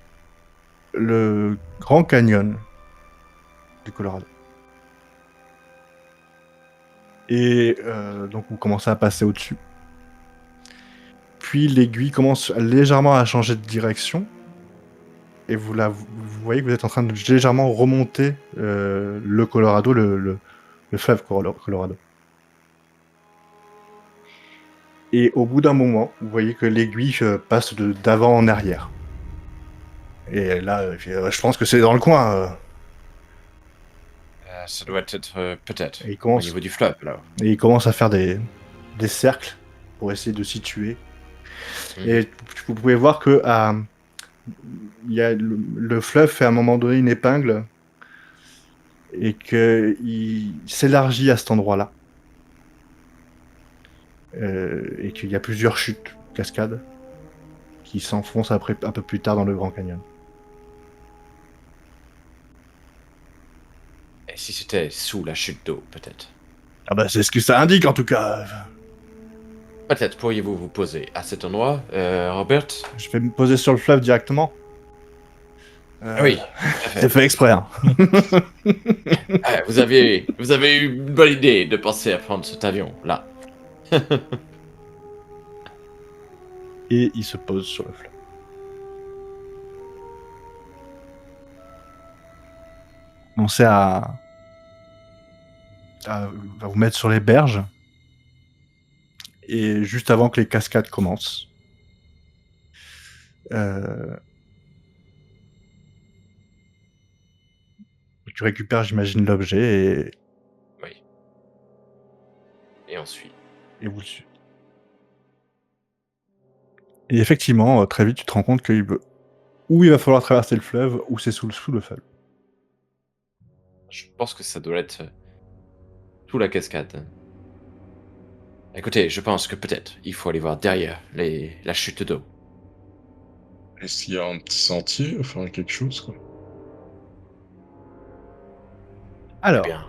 le Grand Canyon du Colorado. Et donc vous commencez à passer au-dessus. Puis l'aiguille commence légèrement à changer de direction. Et vous voyez que vous êtes en train de légèrement remonter le Colorado, le fleuve Colorado. Et au bout d'un moment, vous voyez que l'aiguille passe d'avant en arrière. Et là, je pense que c'est dans le coin. Ça doit être peut-être Et il au commence, niveau du fleuve là. et il commence à faire des cercles pour essayer de situer. Et vous pouvez voir que il y a le fleuve fait à un moment donné une épingle et qu'il s'élargit à cet endroit-là. Et qu'il y a plusieurs chutes, cascades, qui s'enfoncent après un peu plus tard dans le Grand Canyon. Et si c'était sous la chute d'eau, peut-être. Ah bah c'est ce que ça indique en tout cas. Peut-être pourriez-vous vous poser à cet endroit, Robert? Je vais me poser sur le fleuve directement. Oui, c'est fait exprès. Hein. vous avez eu une bonne idée de penser à prendre cet avion là. Et il se pose sur le fleuve. Commencez à vous mettre sur les berges. Et juste avant que les cascades commencent, tu récupères, j'imagine, l'objet et... Oui. Et ensuite. Et vous le suivez. Et effectivement, très vite, tu te rends compte qu'il ou il va falloir traverser le fleuve, ou c'est sous le fleuve. Je pense que ça doit être sous la cascade. Écoutez, je pense que peut-être il faut aller voir derrière la chute d'eau. Est-ce qu'il y a un petit sentier, enfin quelque chose quoi? Eh Alors, bien,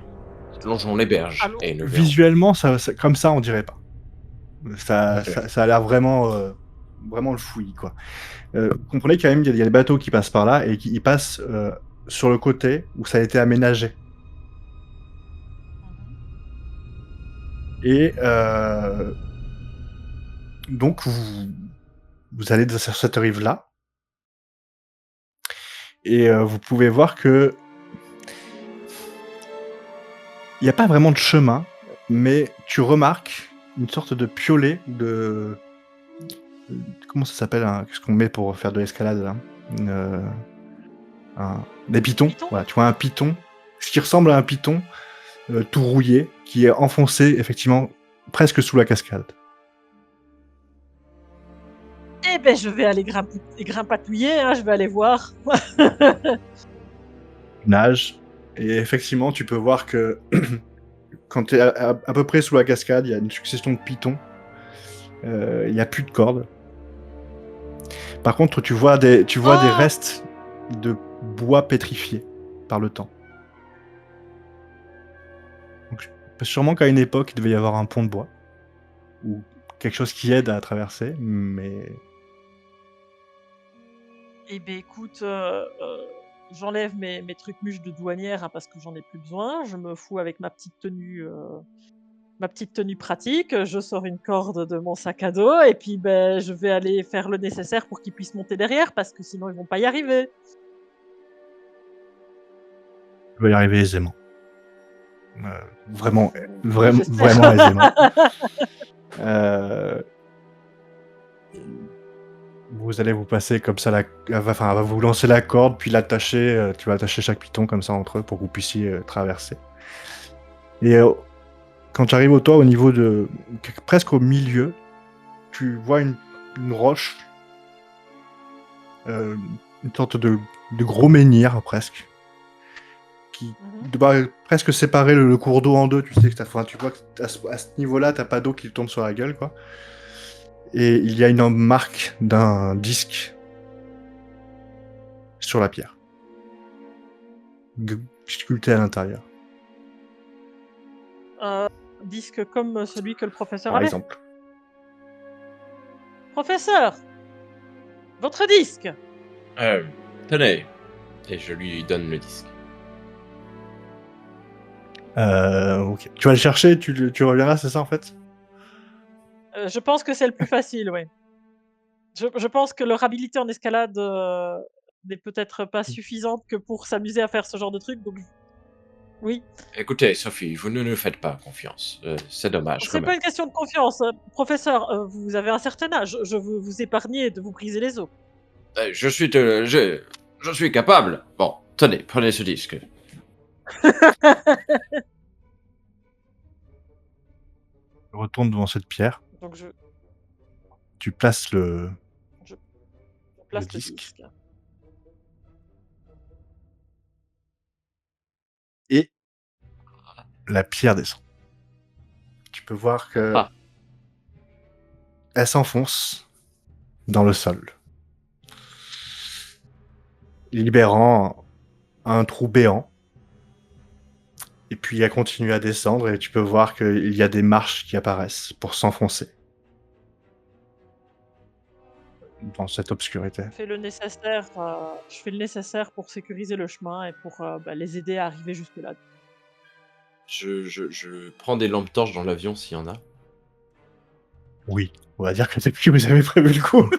longeons les berges et nous verrons. visuellement, comme ça, on dirait pas. Ça, Ok. ça a l'air vraiment vraiment le fouillis, quoi. Comprenez quand même qu'il y a des bateaux qui passent par là et qui passent sur le côté où ça a été aménagé. Et donc, vous allez sur cette rive-là. Et vous pouvez voir que il n'y a pas vraiment de chemin, mais tu remarques une sorte de piolet comment ça s'appelle, qu'est-ce qu'on met pour faire de l'escalade là? Des pitons. Python. Voilà, tu vois un python, ce qui ressemble à un python tout rouillé, qui est enfoncé effectivement presque sous la cascade. Eh ben, je vais aller grimpatouiller, hein, je vais aller voir. Nage. Et effectivement, tu peux voir que quand tu es à peu près sous la cascade, il y a une succession de pitons. Il n'y a plus de cordes. Par contre, tu vois des restes de bois pétrifié par le temps. Donc, sûrement qu'à une époque, il devait y avoir un pont de bois. Ou quelque chose qui aide à traverser, mais... Eh ben, écoute, j'enlève mes trucs mûches de douanière, hein, parce que j'en ai plus besoin. Je me fous avec ma petite tenue pratique. Je sors une corde de mon sac à dos et puis ben, je vais aller faire le nécessaire pour qu'ils puissent monter derrière parce que sinon ils vont pas y arriver. Tu vas y arriver aisément. Vraiment J'espère. aisément. Vous allez vous passer comme ça, elle va vous lancer la corde, puis l'attacher. Tu vas attacher chaque python comme ça entre eux pour que vous puissiez traverser. Et quand tu arrives au toit, au niveau de presque au milieu, tu vois une roche, une sorte de gros menhir presque, qui doit presque séparer le cours d'eau en deux. Tu sais que tu vois qu'à ce niveau-là, t'as pas d'eau qui tombe sur la gueule, quoi. Et il y a une marque d'un disque sur la pierre, sculpté à l'intérieur, Disque comme celui que le professeur par avait. exemple. Professeur, votre disque. Tenez. Et je lui donne le disque. Ok. Tu vas le chercher, tu reviendras, c'est ça en fait? Je pense que c'est le plus facile, oui. Je pense que leur habilité en escalade n'est peut-être pas suffisante que pour s'amuser à faire ce genre de truc, donc oui. Écoutez, Sophie, vous ne nous faites pas confiance. C'est dommage quand C'est pas même. une question de confiance, professeur. Vous avez un certain âge. Je veux vous épargner de vous briser les os. Je suis capable. Bon, tenez, prenez ce disque. Tu retournes devant cette pierre, Donc je tu places le place le disque. disque. Et la pierre descend. Tu peux voir que Ah. elle s'enfonce dans le sol, libérant un trou béant. Et puis elle continue à descendre et tu peux voir qu'il y a des marches qui apparaissent pour s'enfoncer dans cette obscurité. Je fais le nécessaire pour sécuriser le chemin et pour les aider à arriver jusque-là. Je prends des lampes torches dans l'avion s'il y en a. Oui, on va dire que c'est que vous avez prévu le coup.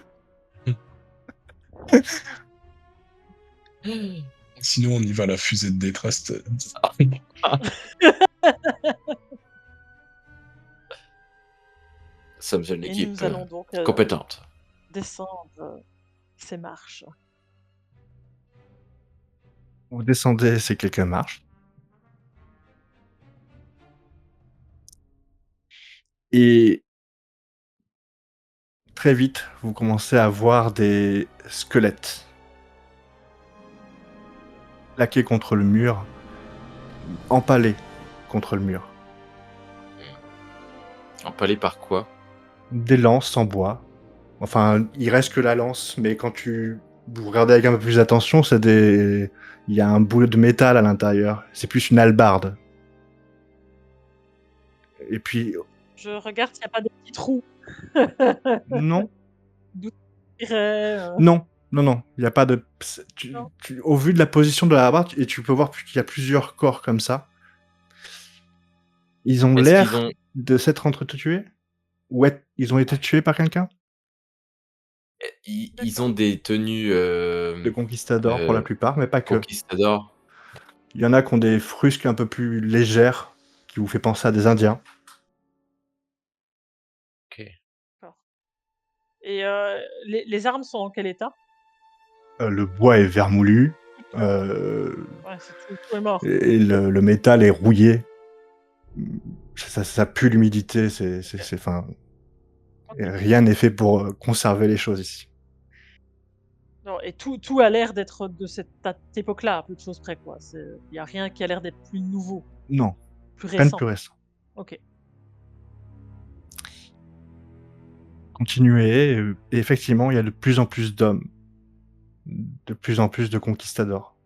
Sinon, on y va à la fusée de détresse. Nous sommes une Et équipe nous allons donc compétente. descendre ces marches. Vous descendez ces quelques marches. Et très vite, vous commencez à voir des squelettes plaqués contre le mur, empalés contre le mur. Empalé par quoi? Des lances en bois. Enfin, il reste que la lance, mais quand vous regardez avec un peu plus d'attention, il y a un bout de métal à l'intérieur. C'est plus une hallebarde. Et puis, Je regarde s'il n'y a pas des petits trous. non. d'où tu tirais, Non, non, il y a pas de non? au vu de la position de la barre et tu peux voir qu'il y a plusieurs corps comme ça. Ils ont Est-ce qu'ils l'air ont de s'être entretués? Ou ils ont été tués par quelqu'un? ils D'accord. ont des tenues, De conquistadors pour la plupart, mais pas que. conquistadors? Il y en a qui ont des frusques un peu plus légères, qui vous fait penser à des Indiens. OK. D'accord. Et les armes sont en quel état? Le bois est vermoulu, heu Ouais, c'est tout est mort, quoi. et le métal est rouillé. Mmh, ça pue l'humidité, c'est enfin, OK. rien n'est fait pour, conserver les choses ici. Non et tout a l'air d'être de cette époque-là, à peu de choses près, quoi. Il y a rien qui a l'air d'être plus nouveau, Non, plus rien de plus récent. récent. OK. Continuez, et effectivement, il y a de plus en plus d'hommes, de plus en plus de conquistadors.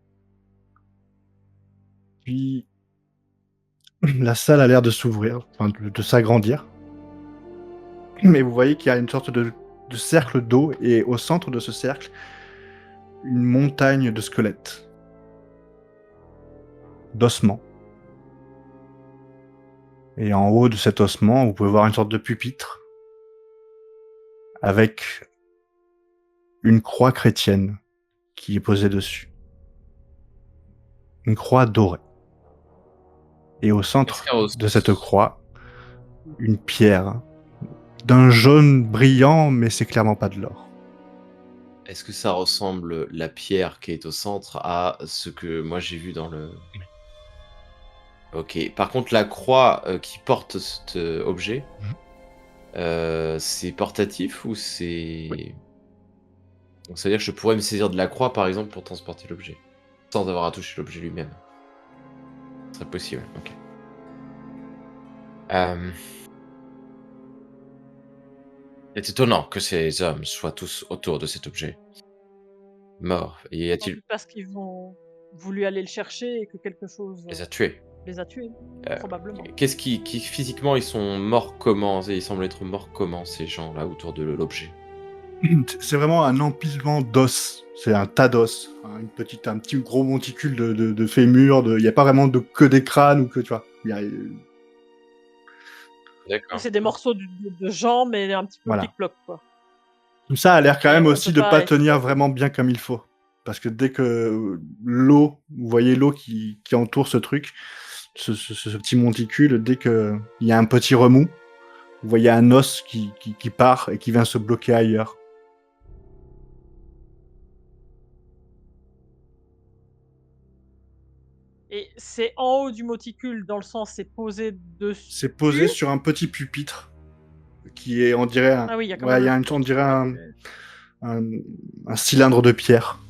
Puis la salle a l'air de s'ouvrir, enfin de s'agrandir, mais vous voyez qu'il y a une sorte de cercle d'eau et au centre de ce cercle, une montagne de squelettes, d'ossements. Et en haut de cet ossement, vous pouvez voir une sorte de pupitre avec une croix chrétienne qui est posée dessus. Une croix dorée. Et au Est-ce centre qu'un de cette os croix, une pierre d'un jaune brillant, mais c'est clairement pas de l'or. est-ce que ça ressemble, la pierre qui est au centre, à ce que moi j'ai vu dans le OK. Par contre, la croix, qui porte cet, objet, Mmh. c'est portatif ou Oui. c'est donc ça veut dire que je pourrais me saisir de la croix, par exemple, pour transporter l'objet, sans avoir à toucher l'objet lui-même? Ce serait possible, OK. Hem, c'est étonnant que ces hommes soient tous autour de cet objet, morts. Et y Sans a-t-il doute parce qu'ils ont voulu aller le chercher et que quelque chose, les a tués? les a tués, Heu, probablement. qu'est-ce qui physiquement, ils sont morts comment? Ils semblent être morts comment ces gens-là autour de l'objet? C'est vraiment un empilement d'os. C'est un tas d'os, hein, un petit gros monticule de fémur. Il n'y a pas vraiment que des crânes ou que tu vois. Oui, D'accord. c'est des morceaux de jambes, mais un petit peu Voilà. plic-ploc, quoi. Tout ça a l'air quand Mais même on peut aussi de pas pas être, tenir vraiment bien comme il faut. Parce que dès que l'eau, vous voyez l'eau qui entoure ce truc, ce petit monticule, dès qu'il y a un petit remous, vous voyez un os qui part et qui vient se bloquer ailleurs. et c'est en haut du monticule, dans le sens c'est posé C'est posé dessus? sur un petit pupitre qui est, on dirait, Ah oui, il y a quand ouais, même il y le a on pupitre. dirait OK. un, un cylindre de pierre.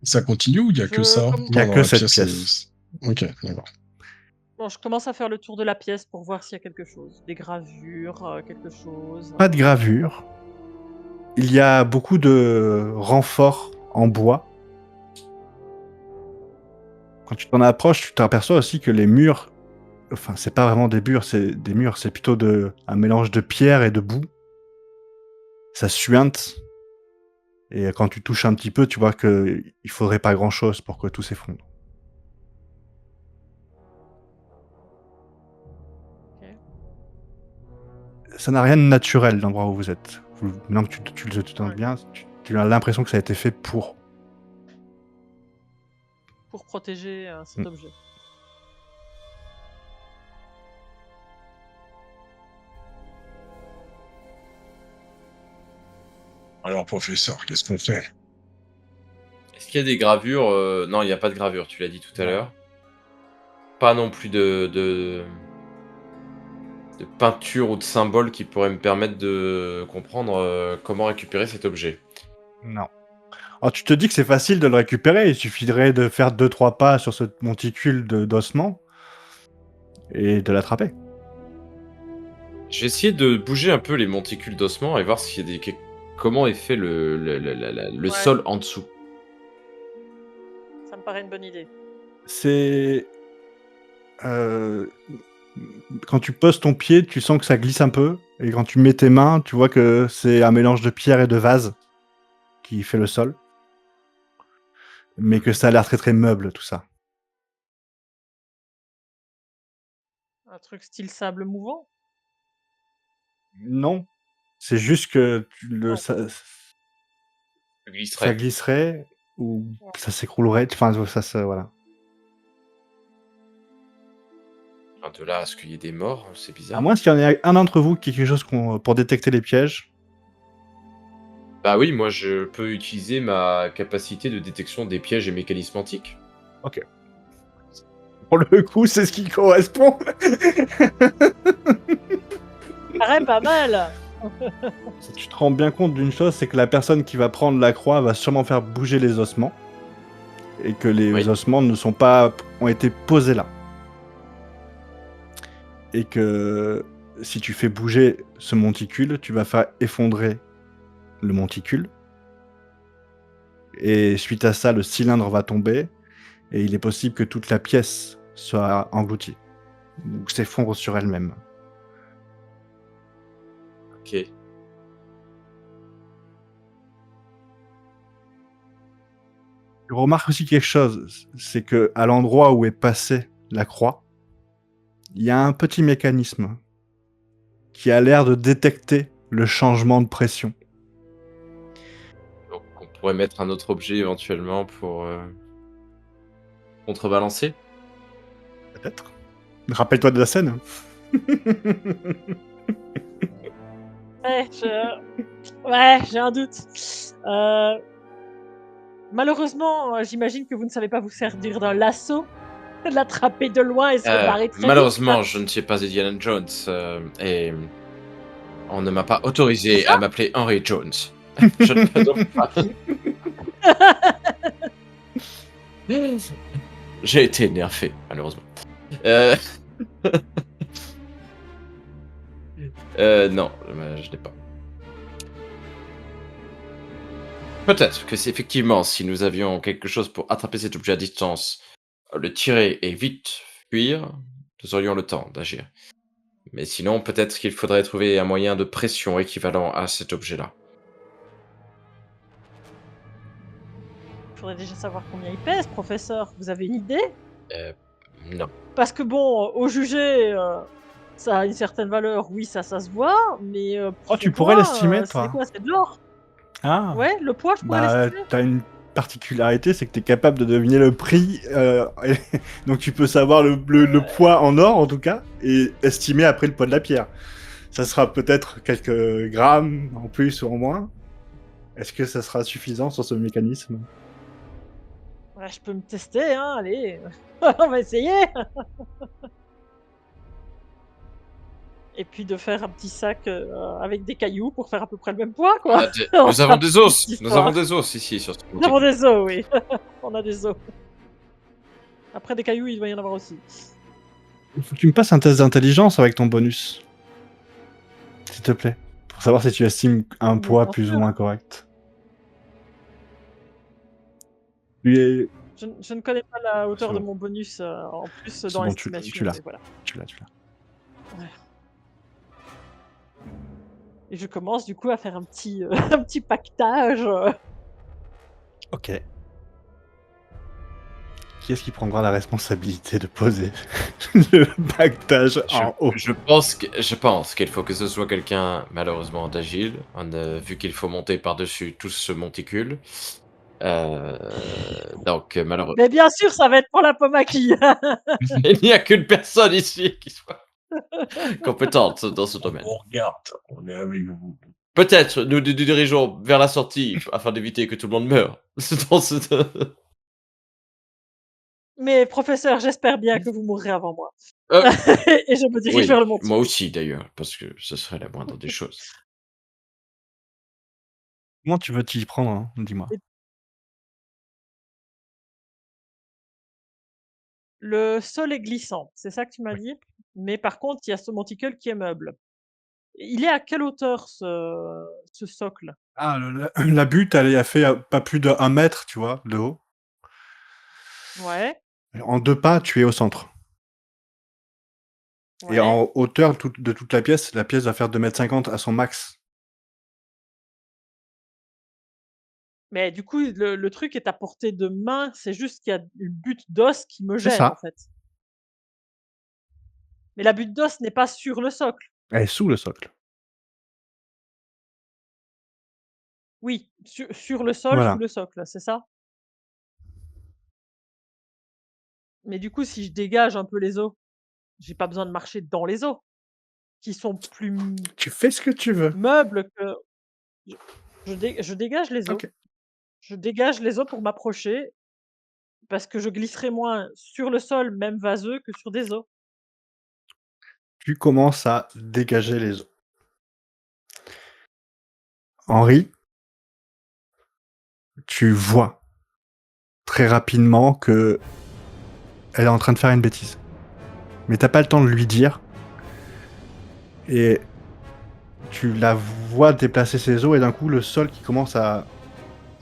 Ça continue ou il y a que Je ça? com Il y a Enfin, dans que la cette pièce, pièce. OK, d'accord. bon, je commence à faire le tour de la pièce pour voir s'il y a quelque chose. Des gravures, quelque chose, Pas de gravure. Il y a beaucoup de renforts en bois. Quand tu t'en approches, tu t'aperçois aussi que les murs, enfin, c'est pas vraiment des murs, c'est plutôt un mélange de pierre et de boue. Ça suinte, et quand tu touches un petit peu, tu vois que il faudrait pas grand-chose pour que tout s'effondre. OK. Ça n'a rien de naturel, l'endroit où vous êtes. Maintenant que tu le te Ouais, bien, tu as l'impression que ça a été fait pour. pour protéger, cet Mmh. objet. Alors, professeur, qu'est-ce qu'on fait? Est-ce qu'il y a des gravures? Non, il y a pas de gravure, tu l'as dit tout à Non. l'heure. Pas non plus de peinture ou de symbole qui pourrait me permettre de comprendre, comment récupérer cet objet. Non. Alors tu te dis que c'est facile de le récupérer, il suffirait de faire deux trois pas sur ce monticule d'ossements et de l'attraper. Je vais essayer de bouger un peu les monticules d'ossements et voir s'il y a des comment est fait le Ouais, sol en dessous. ça me paraît une bonne idée. C'est, heu, Quand tu poses ton pied, tu sens que ça glisse un peu, et quand tu mets tes mains, tu vois que c'est un mélange de pierre et de vase qui fait le sol, mais que ça a l'air très très meuble tout ça. Un truc style sable mouvant? Non, c'est juste que Non. Je ça glisserait. glisserait ou Ouais. ça s'écroulerait, enfin ça se voilà. Enfin, de là à ce qu'il y ait des morts, c'est À bizarre. moins qu'il y en ait un d'entre vous qui ait quelque chose pour détecter les pièges. Bah oui, moi je peux utiliser ma capacité de détection des pièges et mécanismes antiques. OK. Pour le coup, c'est ce qui correspond. Paraît pas mal! Tu te rends bien compte d'une chose, c'est que la personne qui va prendre la croix va sûrement faire bouger les ossements et que les Oui. ossements ont été posés là. Et que si tu fais bouger ce monticule, tu vas faire effondrer le monticule. Et suite à ça, le cylindre va tomber et il est possible que toute la pièce soit engloutie, donc s'effondre sur elle-même. Ok. Tu remarques aussi quelque chose, c'est que à l'endroit où est passée la croix, il y a un petit mécanisme qui a l'air de détecter le changement de pression. Donc on pourrait mettre un autre objet éventuellement pour contrebalancer. Peut-être. Rappelle-toi de la scène. Ouais, j'ai un doute. Malheureusement, j'imagine que vous ne savez pas vous servir d'un lasso, l'attraper de loin et se barrer très vite. Malheureusement, je ne suis pas Indiana Jones et on ne m'a pas C'est autorisé ça? à m'appeler Henry Jones. Je ne peux donc pas. J'ai été nerfé, malheureusement. Euh... non, je n'ai pas. Peut-être que c'est effectivement, si nous avions quelque chose pour attraper cet objet à distance, le tirer et vite fuir, nous aurions le temps d'agir. Mais sinon, peut-être qu'il faudrait trouver un moyen de pression équivalent à cet objet-là. Il faudrait déjà savoir combien il pèse, professeur. Vous avez une idée? Euh, non. Parce que bon, au jugé, ça a une certaine valeur, oui, ça se voit, mais pour Oh, son tu pourrais poids, l'estimer, c'est toi. quoi? C'est de l'or? Ah, Ouais, le poids, je pourrais bah, l'estimer? t'as une particularité, c'est que t'es capable de deviner le prix, donc tu peux savoir le poids en or, en tout cas, et estimer après le poids de la pierre. Ça sera peut-être quelques grammes en plus ou en moins. Est-ce que ça sera suffisant sur ce mécanisme? Ouais, je peux me tester, hein, allez, on va essayer! Et puis de faire un petit sac, avec des cailloux pour faire à peu près le même poids, quoi. On Nous fera avons des une os. petite Nous avons histoire. des os ici sur ce Nous avons monticule. des os, oui. On a des os. Après des cailloux, il doit y en avoir aussi. Il faut que tu me passes un test d'intelligence avec ton bonus, s'il te plaît, pour savoir si tu estimes un Mais poids bien plus ou sûr, moins correct. Tu es... je ne connais pas la C'est hauteur de bon, mon bonus, en plus c'est dans bon, tu l'estimation, l'as, mais voilà. tu l'as, tu l'as. Ouais. Et je commence du coup à faire un petit, un petit paquetage, Ok. Qui est-ce qui prendra la responsabilité de poser le pactage Je, en haut? je pense qu'il faut que ce soit quelqu'un, malheureusement, d'agile, vu qu'il faut monter par-dessus tout ce monticule. Donc, malheureusement, mais bien sûr, ça va être pour la pomme à qui. il n'y a qu'une personne ici qui soit compétente dans ce domaine. On regarde, on est avec vous. Peut-être nous dirigeons vers la sortie afin d'éviter que tout le monde meure. Dans ce- Mais professeur, j'espère bien que vous mourrez avant moi. Euh, Et je me dirige vers oui, le moi monticule. aussi d'ailleurs, parce que ce serait la moindre des choses. Comment tu veux t'y prendre, hein? Dis-moi. Et le sol est glissant, c'est ça que tu m'as Oui. dit? Mais par contre, il y a ce monticule qui est meuble. Il est à quelle hauteur ce socle? Ah, la butte, elle a fait pas plus d'1 mètre, tu vois, de haut. Ouais. En 2 pas, tu es au centre. Et Ouais. en hauteur de toute la pièce va faire 2,50 m à son max. Mais du coup, le truc est à portée de main, c'est juste qu'il y a une butte d'os qui me C'est gêne, en ça, fait. Mais la butte d'os n'est pas sur le socle. elle est sous le socle. Oui, sur le sol, sous Voilà. le socle, c'est ça? Mais du coup, si je dégage un peu les os, j'ai pas besoin de marcher dans les os, qui sont plus Tu fais ce que tu veux. meubles que je je dégage les os. OK. Je dégage les os pour m'approcher, parce que je glisserai moins sur le sol, même vaseux, que sur des os. Tu commences à dégager les os. Henri, tu vois très rapidement qu'elle est en train de faire une bêtise. Mais tu pas le temps de lui dire et tu la vois déplacer ses os et d'un coup le sol qui commence à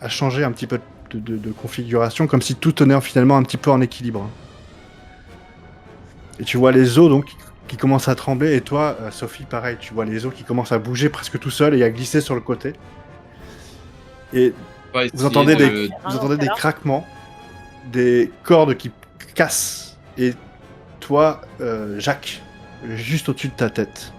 changer un petit peu de configuration, comme si tout tenait finalement un petit peu en équilibre. Et tu vois les os donc qui commencent à trembler et toi, Sophie, pareil, tu vois les os qui commencent à bouger presque tout seul et à glisser sur le côté. Et On va vous essayer entendez On a de... vous rien dans ce entendez des cas-là. craquements, des cordes qui cassent. Et toi, Jacques, juste au-dessus de ta tête,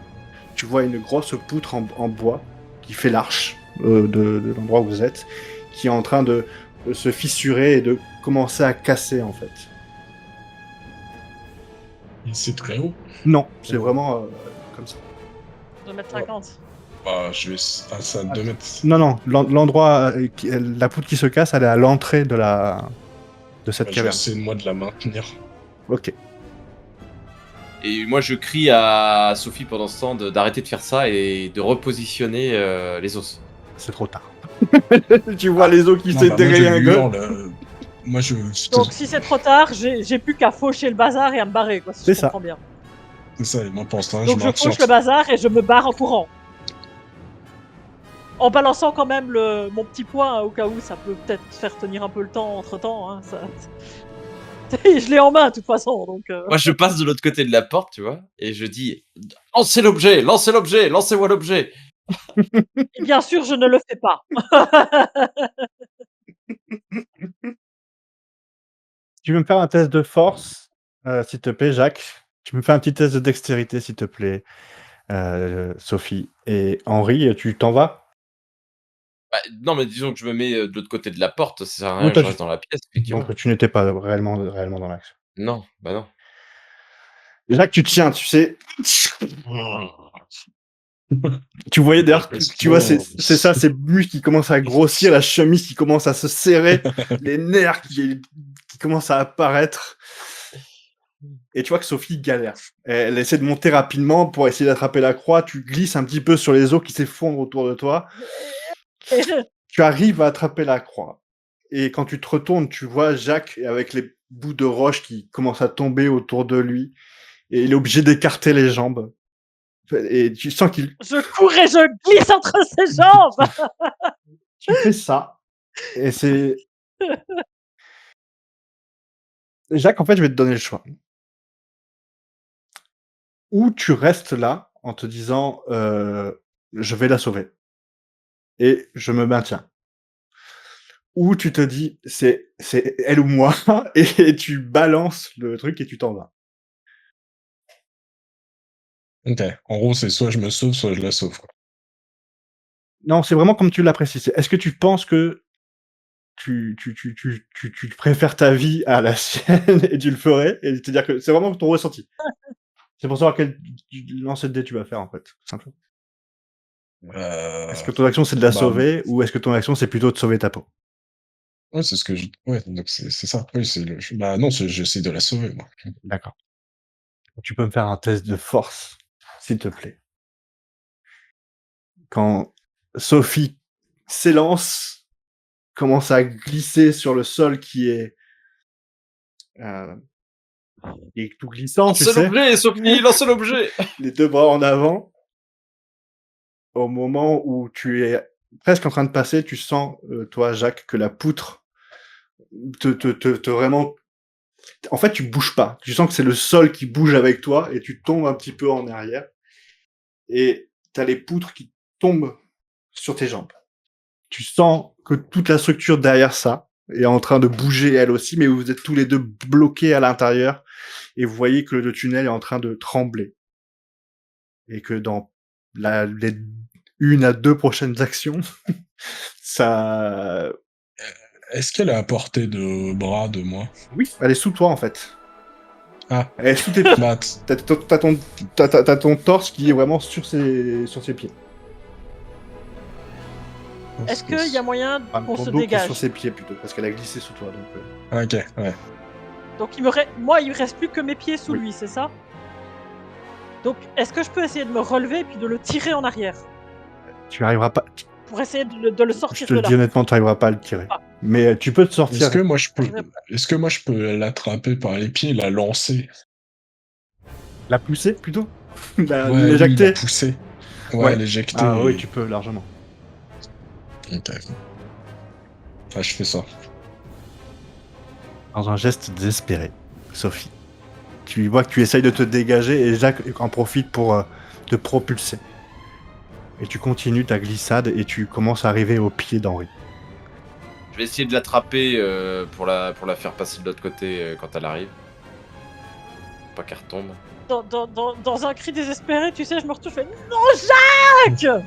tu vois une grosse poutre en bois qui fait l'arche de l'endroit où vous êtes, qui est en train de se fissurer et de commencer à casser en fait. C'est très haut. Non, c'est Ouais. vraiment comme ça. 2,50 m. Bah, je vais. Ah, ça, 2 mètres. Non, non, l'endroit, la poutre qui se casse, elle est à l'entrée de cette Bah, je vais caverne. essayer, moi, de la maintenir. Ok. Et moi, je crie à Sophie pendant ce temps d'arrêter de faire ça et de repositionner les os. C'est trop tard. Tu vois les os qui Non, se bah, moi, je lui dégringolent. hurle. Moi, je. Donc si c'est trop tard, j'ai plus qu'à faucher le bazar et à me barrer, quoi, si C'est je ça. comprends bien. C'est ça, et moi, pour l'instant, je Donc je maintiens. fauche le bazar et je me barre en courant. En balançant quand même mon petit poing, au cas où ça peut peut-être faire tenir un peu le temps entre-temps, hein, ça... Je l'ai en main, de toute façon, donc Moi, je passe de l'autre côté de la porte, tu vois, et je dis lancez l'objet, lancez l'objet, lancez-moi l'objet. et bien sûr, je ne le fais pas. Tu veux me faire un test de force, s'il te plaît, Jacques. Tu me fais un petit test de dextérité, s'il te plaît, Sophie. Et Henri, tu t'en vas? Bah, non, mais disons que je me mets de l'autre côté de la porte, ça sert à Oui, rien que je reste dans la pièce, effectivement. donc tu n'étais pas réellement dans l'action. Non, bah non. Jacques, tu tiens, tu sais. Tu voyais d'ailleurs, tu vois, c'est ça, ces muscles qui commencent à grossir, la chemise qui commence à se serrer, les nerfs qui commencent à apparaître. Et tu vois que Sophie galère. Elle essaie de monter rapidement pour essayer d'attraper la croix. Tu glisses un petit peu sur les os qui s'effondrent autour de toi. Tu arrives à attraper la croix. Et quand tu te retournes, tu vois Jacques avec les bouts de roche qui commencent à tomber autour de lui. Et il est obligé d'écarter les jambes. Et tu sens qu'il... Je cours et je glisse entre ses jambes. Tu fais ça. Et c'est... Jacques, en fait, je vais te donner le choix. Ou tu restes là en te disant je vais la sauver et je me maintiens. Ou tu te dis c'est elle ou moi et tu balances le truc et tu t'en vas. Ok. En gros, c'est soit je me sauve, soit je la sauve, quoi. Non, c'est vraiment comme tu l'apprécies. Est-ce que tu penses que tu préfères ta vie à la sienne et tu le ferais? Et c'est-à-dire que c'est vraiment ton ressenti. C'est pour savoir quel lancer de dés tu vas faire en fait, tout simplement. Est-ce que ton action c'est de la Bah, sauver ou est-ce que ton action c'est plutôt de sauver ta peau? ouais, c'est ce que je. Ouais, donc c'est ça. Oui, c'est le. Bah, non, j'essaie de la sauver, moi. D'accord. Tu peux me faire un test de force, s'il te plaît. Quand Sophie s'élance, commence à glisser sur le sol euh, qui est tout glissant, tu Lancez sais, l'objet, Sophie, lancez l'objet. les deux bras en avant. Au moment où tu es presque en train de passer, tu sens, toi, Jacques, que la poutre te vraiment En fait, tu bouges pas. Tu sens que c'est le sol qui bouge avec toi et tu tombes un petit peu en arrière. Et t'as les poutres qui tombent sur tes jambes. Tu sens que toute la structure derrière ça est en train de bouger elle aussi, mais vous êtes tous les deux bloqués à l'intérieur et vous voyez que le tunnel est en train de trembler. Et que dans les 1 à 2 prochaines actions, ça... Est-ce qu'elle est à portée de bras de moi? Oui, elle est sous toi en fait. Ah, Elle est sous tes pieds. bah, T'as ton torse qui est vraiment sur ses pieds. Est-ce qu'il y a moyen Enfin, qu'on ton se dos qui est dégage? sur ses pieds plutôt, parce qu'elle a glissé sous toi. Donc, Ok, ouais. Donc moi, il me reste plus que mes pieds sous Oui. lui, c'est ça? Donc, est-ce que je peux essayer de me relever et puis de le tirer en arrière tu arriveras pas. pour essayer de le Je sortir te de le là? dis honnêtement, tu arriveras pas à le tirer. Ah. Mais tu peux te sortir. Est-ce que moi je peux, J'arriverai pas. est-ce que moi je peux l'attraper par les pieds et la lancer? La pousser plutôt. Ouais, oui, L'éjecter. la pousser. Ouais, Ouais. l'éjecter. Ah oui, tu peux largement. Ok. Ah, je fais ça. Dans un geste désespéré, Sophie, tu vois que tu essayes de te dégager et Jacques en profite pour te propulser. Et tu continues ta glissade et tu commences à arriver au pied d'Henri. Je vais essayer de l'attraper pour la faire passer de l'autre côté quand elle arrive. Pas qu'elle retombe. Dans un cri désespéré, tu sais, je me retourne, je fais non, Jacques!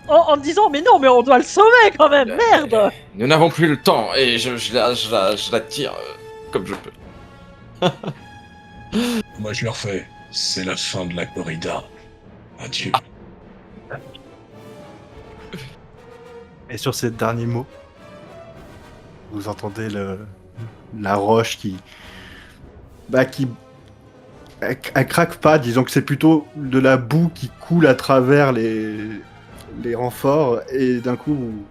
En me disant, mais non, mais on doit le sauver quand même, merde! Nous n'avons plus le temps et je la tire comme je peux. Moi je leur fais. C'est la fin de la corrida. Adieu. Et sur ces derniers mots, vous entendez la roche qui... Elle craque pas, disons que c'est plutôt de la boue qui coule à travers les renforts, et d'un coup, vous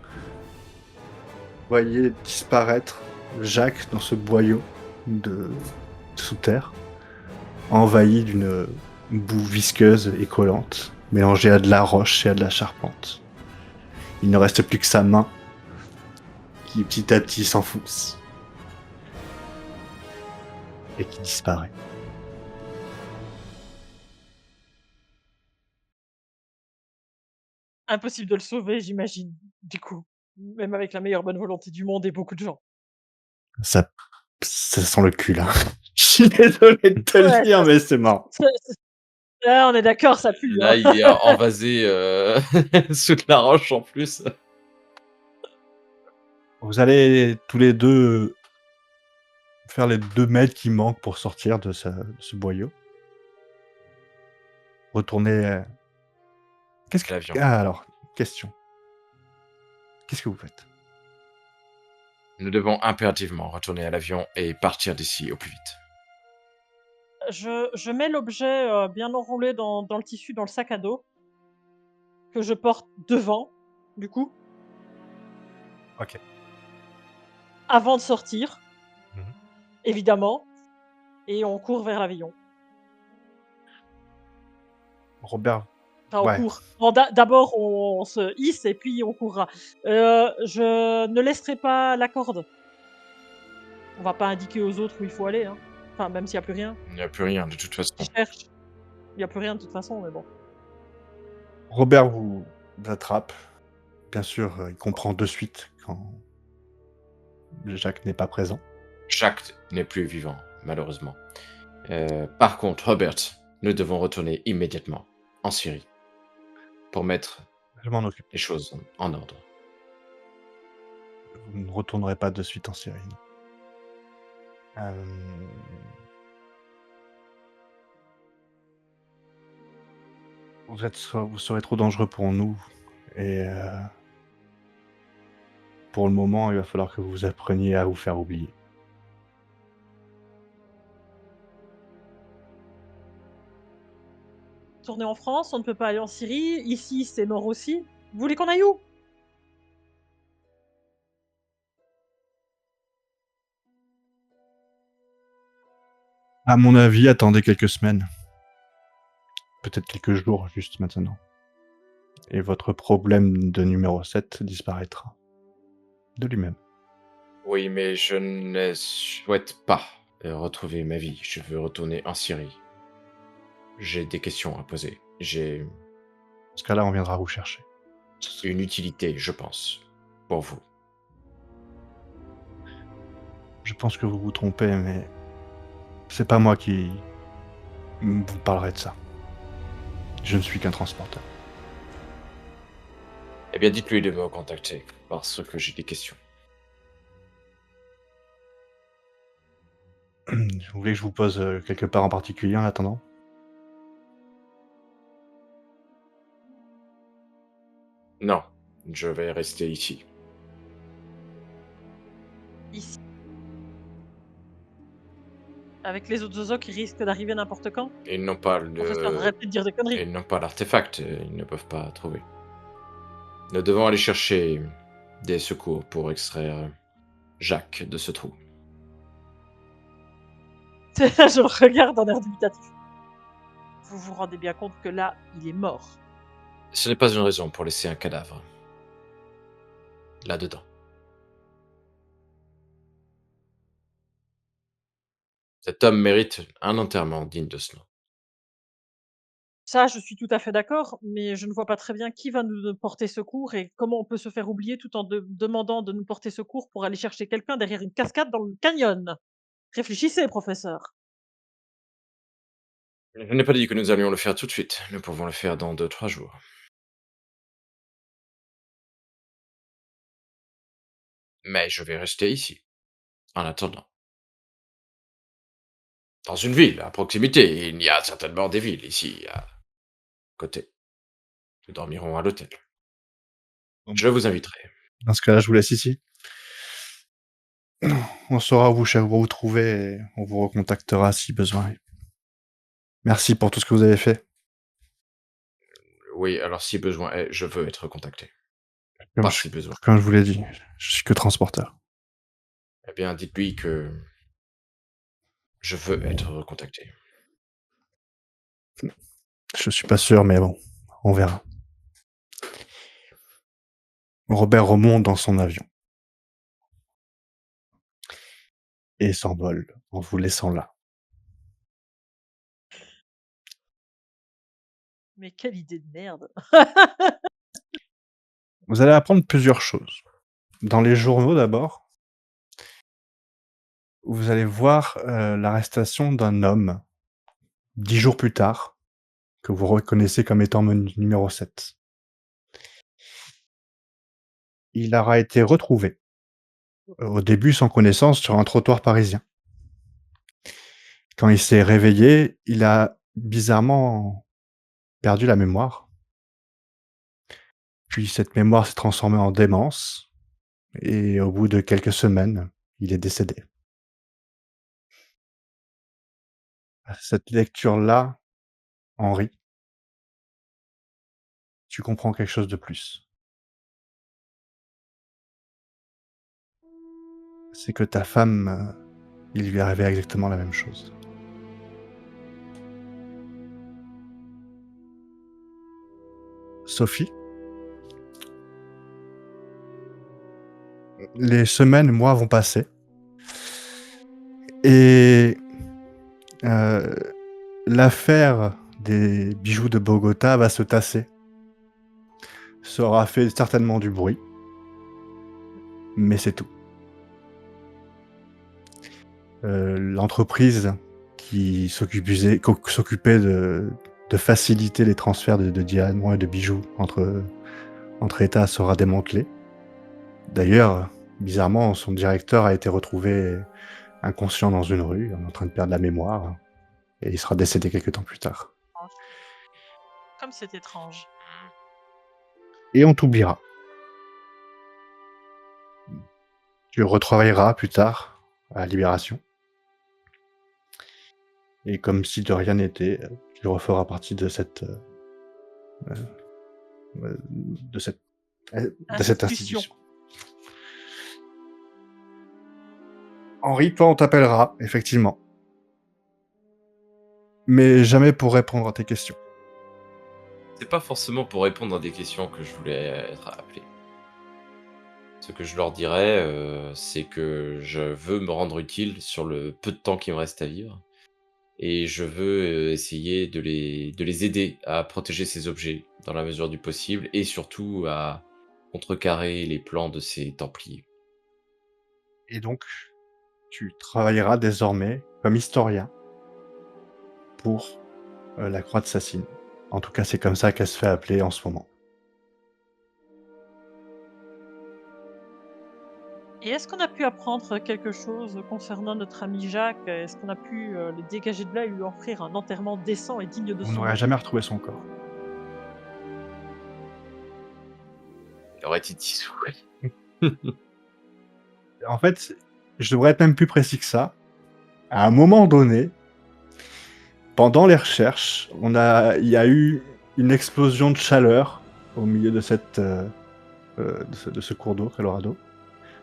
voyez disparaître Jacques dans ce boyau de sous terre, envahi d'une boue visqueuse et collante, mélangée à de la roche et à de la charpente. Il ne reste plus que sa main, qui petit à petit s'enfonce, et qui disparaît. Impossible de le sauver, j'imagine, du coup. Même avec la meilleure bonne volonté du monde et beaucoup de gens. Ça sent le cul, là. Je suis désolé de te Ouais, le dire, mais c'est mort. On est d'accord, ça pue. Là, il est envasé sous de la roche en plus. Vous allez tous les deux faire les 2 mètres qui manquent pour sortir de ce boyau. Retournez... Qu'est-ce que... L'avion. Ah, alors, question. Qu'est-ce que vous faites? Nous devons impérativement retourner à l'avion et partir d'ici au plus vite. Je mets l'objet bien enroulé dans le tissu, dans le sac à dos, que je porte devant, du coup. Ok. Avant de sortir, Mhm. évidemment, et on court vers l'avion. Robert... Enfin, on Ouais. court. Bon, d'abord, on se hisse et puis on courra. Je ne laisserai pas la corde. On va pas indiquer aux autres où il faut aller, hein. Enfin, même s'il n'y a plus rien. Il n'y a plus rien de toute façon. Ils cherchent. Il n'y a plus rien de toute façon, mais bon. Robert vous attrape. Bien sûr, il comprend de suite quand Jacques n'est pas présent. Jacques n'est plus vivant, malheureusement. Par contre, Robert, nous devons retourner immédiatement en Syrie pour mettre Je m'en occupe. les choses en ordre. Vous ne retournerez pas de suite en Syrie. non. Vous serez trop dangereux pour nous. Et pour le moment, il va falloir que vous appreniez à vous faire oublier. Tourner en France, on ne peut pas aller en Syrie. Ici, c'est mort aussi. Vous voulez qu'on aille où? À mon avis, attendez quelques semaines. Peut-être quelques jours, juste maintenant. Et votre problème de numéro 7 disparaîtra. De lui-même. Oui, mais je ne souhaite pas retrouver ma vie. Je veux retourner en Syrie. J'ai des questions à poser. J'ai Dans ce cas-là, on viendra vous chercher. une utilité, je pense, pour vous. Je pense que vous vous trompez, mais c'est pas moi qui vous parlerai de ça. Je ne suis qu'un transporteur. Eh bien, dites-lui de me contacter, parce que j'ai des questions. Vous voulez que je vous pose quelque part en particulier en attendant? Non, je vais rester ici. Ici. Avec les autres zozos qui risquent d'arriver n'importe quand. Ils n'ont pas Professeur, arrêtez de dire des conneries. Ils n'ont pas l'artefact, ils ne peuvent pas trouver. Nous devons aller chercher des secours pour extraire Jacques de ce trou. Je le regarde en air dubitatif. Vous vous rendez bien compte que là, il est mort. Ce n'est pas une raison pour laisser un cadavre là-dedans. Cet homme mérite un enterrement digne de ce nom. Ça, je suis tout à fait d'accord, mais je ne vois pas très bien qui va nous porter secours et comment on peut se faire oublier tout en demandant de nous porter secours pour aller chercher quelqu'un derrière une cascade dans le canyon. Réfléchissez, professeur. Je n'ai pas dit que nous allions le faire tout de suite. Nous pouvons le faire dans 2-3 jours. Mais je vais rester ici, en attendant. Dans une ville, à proximité. Il y a certainement des villes ici, à côté. Nous dormirons à l'hôtel. Je vous inviterai. Dans ce cas-là, je vous laisse ici. On saura où vous trouver et on vous recontactera si besoin. Merci pour tout ce que vous avez fait. Oui, alors si besoin est, je veux être contacté. Comme Pas je, si besoin. comme je vous l'ai dit, je suis que transporteur. Eh bien, dites-lui que je veux être recontacté. Je suis pas sûr, mais bon, on verra. Robert remonte dans son avion et s'envole en vous laissant là. Mais quelle idée de merde. Vous allez apprendre plusieurs choses. Dans les journaux d'abord, vous allez voir l'arrestation d'un homme 10 jours plus tard, que vous reconnaissez comme étant numéro 7. Il aura été retrouvé, au début sans connaissance, sur un trottoir parisien. Quand il s'est réveillé, il a bizarrement perdu la mémoire. Puis cette mémoire s'est transformée en démence et au bout de quelques semaines, il est décédé. À cette lecture-là, Henri, tu comprends quelque chose de plus. C'est que ta femme, il lui est arrivé exactement la même chose. Sophie, les semaines, mois vont passer et l'affaire des bijoux de Bogota va se tasser. Ça aura fait certainement du bruit, mais c'est tout. L'entreprise qui s'occupait de faciliter les transferts de diamants et de bijoux entre États sera démantelée. D'ailleurs, bizarrement, son directeur a été retrouvé inconscient dans une rue, en train de perdre la mémoire, et il sera décédé quelques temps plus tard. Comme c'est étrange. Et on t'oubliera. Tu retravailleras plus tard à Libération. Et comme si de rien n'était, tu referas partie de cette institution. Henri, toi, on t'appellera, effectivement. Mais jamais pour répondre à tes questions. C'est pas forcément pour répondre à des questions que je voulais être appelé. Ce que je leur dirais, c'est que je veux me rendre utile sur le peu de temps qui me reste à vivre et je veux, essayer de les aider à protéger ces objets dans la mesure du possible et surtout à contrecarrer les plans de ces templiers. Et donc, tu travailleras désormais comme historien pour la Croix de Sassine. En tout cas, c'est comme ça qu'elle se fait appeler en ce moment. Et est-ce qu'on a pu apprendre quelque chose concernant notre ami Jacques? Est-ce qu'on a pu le dégager de là et lui offrir un enterrement décent et digne de On son n'aurait nom? jamais retrouvé son corps. Aurait-il dissous? En fait, je devrais être même plus précis que ça. À un moment donné, pendant les recherches, il y a eu une explosion de chaleur au milieu de de ce cours d'eau, Colorado.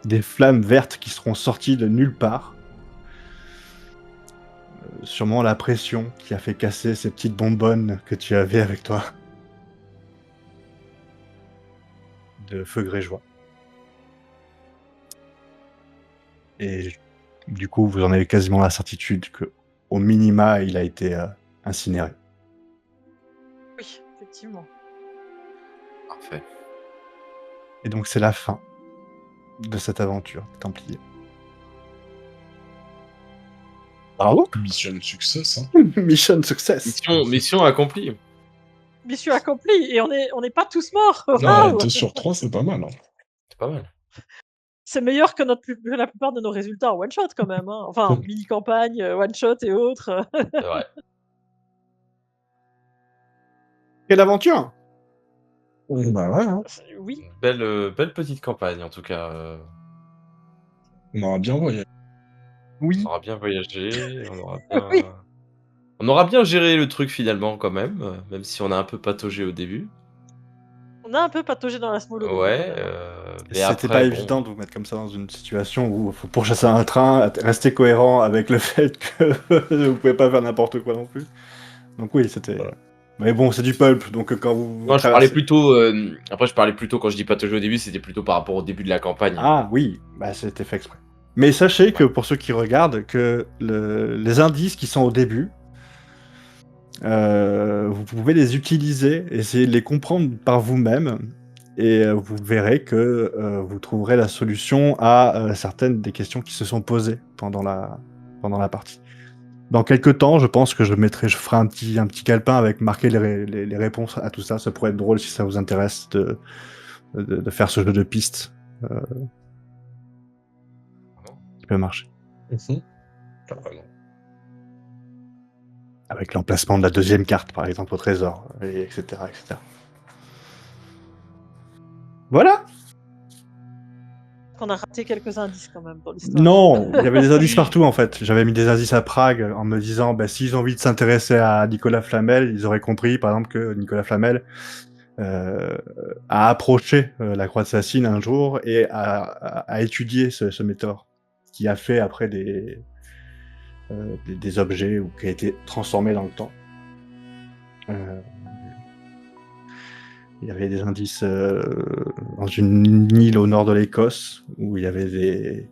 Des flammes vertes qui seront sorties de nulle part. Sûrement la pression qui a fait casser ces petites bonbonnes que tu avais avec toi. De feu grégeois. Et du coup, vous en avez quasiment la certitude que, au minima, il a été incinéré. Oui, effectivement. Parfait. Et donc, c'est la fin de cette aventure, Templier. Bravo! Mission success, hein. Mission success! Mission accomplie. Mission accomplie et on n'est pas tous morts. Non, Waouh! 2 sur 3, c'est pas mal, hein. C'est pas mal. C'est meilleur que que la plupart de nos résultats en one shot quand même, hein. Enfin, mini campagne, one shot et autres. C'est vrai. Quelle aventure! Bah ouais, hein. Oui, Belle petite campagne en tout cas, On aura bien voyagé. Oui. on aura bien voyagé, oui. on aura bien géré le truc finalement quand même, même si on a un peu pataugé au début. On a un peu pataugé dans la small auto quand Ouais, même, hein. mais C'était pas après bon, évident de vous mettre comme ça dans une situation où il faut pourchasser un train, rester cohérent avec le fait que vous pouvez pas faire n'importe quoi non plus. Donc oui, c'était... Voilà. Mais bon, c'est du pulp, donc quand vous moi je parlais traversez... plutôt, après je parlais plutôt quand je dis patauger au début, c'était plutôt par rapport au début de la campagne, hein. Ah oui, bah c'était fait exprès. Mais sachez que pour ceux qui regardent, que les indices qui sont au début, vous pouvez les utiliser, essayer de les comprendre par vous-même, et vous verrez que vous trouverez la solution à certaines des questions qui se sont posées pendant la partie. Dans quelques temps, je pense que je ferai un petit calepin avec marquer les réponses à tout ça. Ça pourrait être drôle si ça vous intéresse de faire ce jeu de pistes qui peut marcher. Carrément. Avec l'emplacement de la deuxième carte, par exemple, au trésor, et etc., etc. Voilà! On a raté quelques indices quand même dans l'histoire. Non, il y avait des indices partout en fait. J'avais mis des indices à Prague en me disant, bah, s'ils ont envie de s'intéresser à Nicolas Flamel, ils auraient compris, par exemple, que Nicolas Flamel a approché la Croix de Sassine un jour et a étudié ce météore, qui a fait après des objets ou qui a été transformé dans le temps. Il y avait des indices dans une île au nord de l'Écosse où il y avait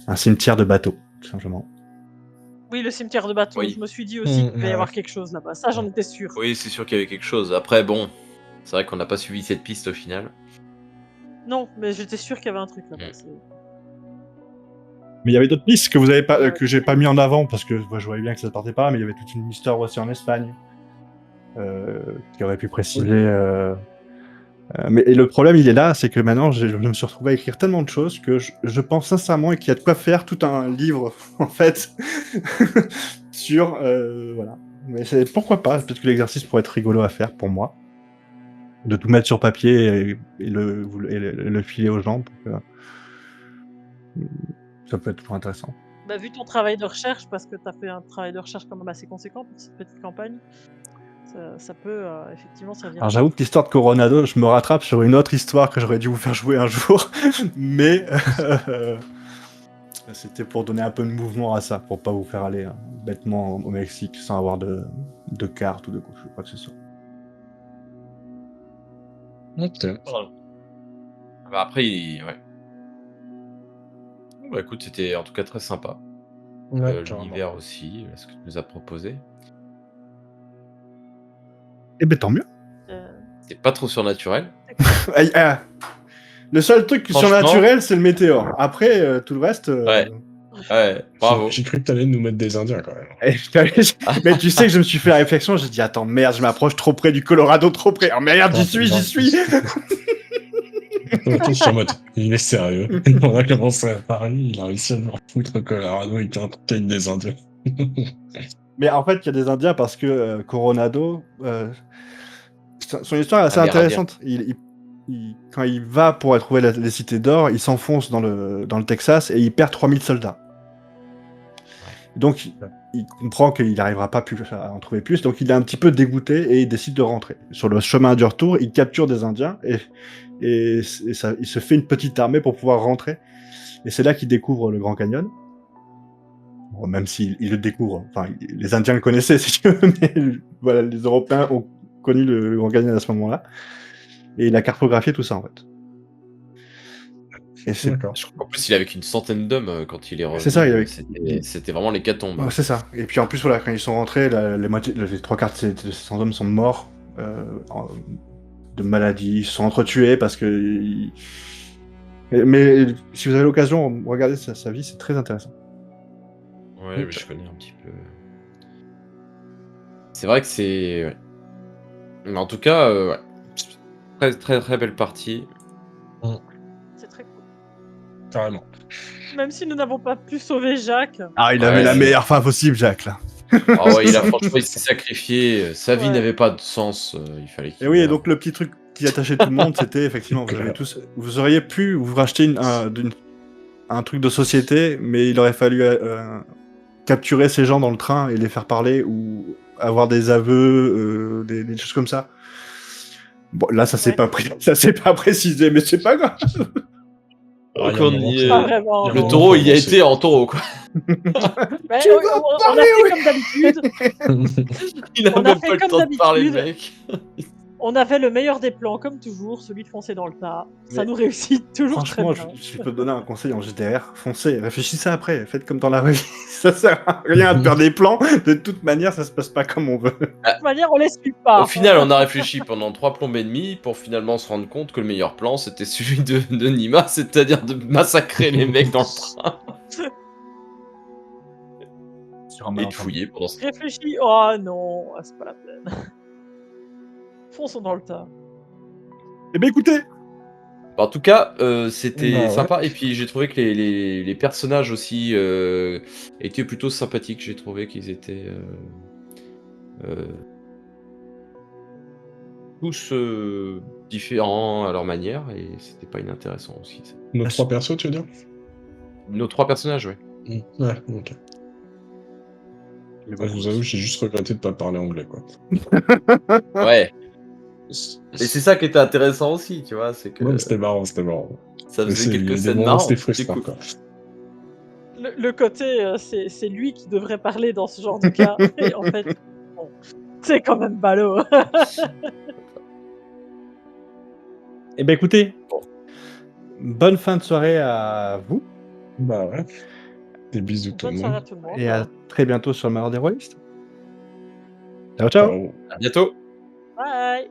un cimetière de bateaux, tout simplement. Oui, le cimetière de bateaux. Oui. Je me suis dit aussi qu'il devait y Ouais. avoir quelque chose là-bas. Ça, j'en étais sûr. Oui, c'est sûr qu'il y avait quelque chose. Après bon, c'est vrai qu'on n'a pas suivi cette piste au final. Non, mais j'étais sûr qu'il y avait un truc là-bas. Mais il y avait d'autres pistes que vous avez pas, que j'ai pas mis en avant parce que moi, je voyais bien que ça ne partait pas, mais il y avait toute une histoire aussi en Espagne qui aurait pu préciser. Et le problème, il est là, c'est que maintenant, je me suis retrouvé à écrire tellement de choses que je pense sincèrement qu'il y a de quoi faire tout un livre, en fait, sur... voilà. Mais pourquoi pas, peut-être que l'exercice pourrait être rigolo à faire pour moi. De tout mettre sur papier et le filer aux gens. Ça peut être toujours intéressant. Bah, vu ton travail de recherche, parce que tu as fait un travail de recherche quand même assez conséquent pour cette petite campagne, ça peut effectivement servir. Alors j'avoue que l'histoire de Coronado, je me rattrape sur une autre histoire que j'aurais dû vous faire jouer un jour, mais c'était pour donner un peu de mouvement à ça, pour pas vous faire aller bêtement au Mexique sans avoir de carte ou de quoi que ce soit. Ok. Bah après, ouais. bah écoute, c'était en tout cas très sympa. Ouais, carrément. L'univers aussi, ce que tu nous as proposé. Eh ben tant mieux. Euh, C'était pas trop surnaturel. Aïe, ah. Le seul truc Franchement- surnaturel, c'est le météore. Après, tout le reste. Ouais. Ouais, bravo. J'ai cru que t'allais nous mettre des Indiens quand même. Mais tu sais que je me suis fait la réflexion, j'ai dit attends merde, je m'approche trop près du Colorado, trop près. Oh merde, j'y suis. Je suis en mode, il est sérieux. On a commencé à Paris, il a réussi à nous foutre au Colorado et qu'il des Indiens. Mais en fait, il y a des Indiens parce que Coronado, son histoire est assez Amérindien. intéressante. Quand il va pour trouver les cités d'or, il s'enfonce dans le Texas et il perd 3000 soldats. Donc, il comprend qu'il n'arrivera pas plus à en trouver plus, donc il est un petit peu dégoûté et il décide de rentrer. Sur le chemin du retour, il capture des Indiens et il se fait une petite armée pour pouvoir rentrer. Et c'est là qu'il découvre le Grand Canyon. Bon, même s'il le découvre, enfin, les Indiens le connaissaient, si tu veux, mais voilà, les Européens ont connu le Grand Canyon à ce moment-là. Et il a cartographié tout ça, en fait. Et c'est D'accord. Je crois qu'en plus, il avait qu'une centaine d'hommes quand il est revenu. C'est ça, il avait- C'était vraiment l'hécatombe. Ouais, c'est ça. Et puis en plus, voilà, quand ils sont rentrés, les trois quarts de ces hommes sont morts de maladies, ils se sont entretués parce que. Mais si vous avez l'occasion, regardez sa vie, c'est très intéressant. Ouais, mais je connais un petit peu. C'est vrai que c'est. Ouais. Mais en tout cas, ouais. Très, très, très belle partie. C'est très cool. Carrément. Même si nous n'avons pas pu sauver Jacques. Ah, il Ouais, avait la c'est- meilleure fin possible, Jacques, là. Ah ouais, franchement, il s'est sacrifié. Sa vie Ouais. n'avait pas de sens. Il fallait qu'il Et oui, et meure. donc le petit truc qui attachait tout le monde, c'était effectivement, vous auriez pu vous racheter un truc de société, mais il aurait fallu capturer ces gens dans le train et les faire parler ou avoir des aveux, des choses comme ça. Bon, là, ça s'est Ouais. pas précisé, mais c'est pas grave. Ah, il y a Quand un on moment, y ça- est- Pas vraiment. Le Le non. taureau, il y a c'est- été en taureau, quoi. Ouais, Tu on, vas on parler, a fait oui. comme d'habitude. Il a On a même fait pas le comme temps de parler, le d'habitude. mec. On avait le meilleur des plans, comme toujours, celui de foncer dans le tas. Ça Mais nous réussit toujours Franchement, très bien. je peux te donner un conseil en GDR. Foncez, réfléchissez après. Faites comme dans la vraie vie. Ça sert à rien de faire des plans. De toute manière, ça se passe pas comme on veut. De toute manière, on les suit pas. Au final, on a réfléchi pendant 3 plombes et demi pour finalement se rendre compte que le meilleur plan, c'était celui de Nima, c'est-à-dire de massacrer les mecs dans le train Sur un et de malentendu. fouiller pendant ce temps. Réfléchis. Oh non, ah, c'est pas la peine. Fonçons dans le tas. Eh ben écoutez, En tout cas, c'était Bah ouais. sympa. Et puis, j'ai trouvé que les personnages aussi étaient plutôt sympathiques. J'ai trouvé qu'ils étaient tous différents à leur manière. Et c'était pas inintéressant aussi. Ça. Nos trois persos, tu veux dire? Nos 3 personnages, ouais. Ouais, ok. Je vous avoue, j'ai juste regretté de pas parler anglais, quoi. Ouais. Et c'est ça qui était intéressant aussi, tu vois. C'est que Ouais, c'était marrant, c'était marrant. ça Mais faisait il y a quelques des scènes moments, marrantes. c'était C'était frustrant, cool. quoi. Le côté, c'est lui qui devrait parler dans ce genre de cas. Et en fait, bon, c'est quand même ballot. eh ben écoutez, bonne fin de soirée à vous Bah ouais. Des bisous tout le Bonne soirée à monde. tout le monde. et à très bientôt sur le Malheur des Royalistes. Ciao, ciao. Ciao. À bientôt. Bye.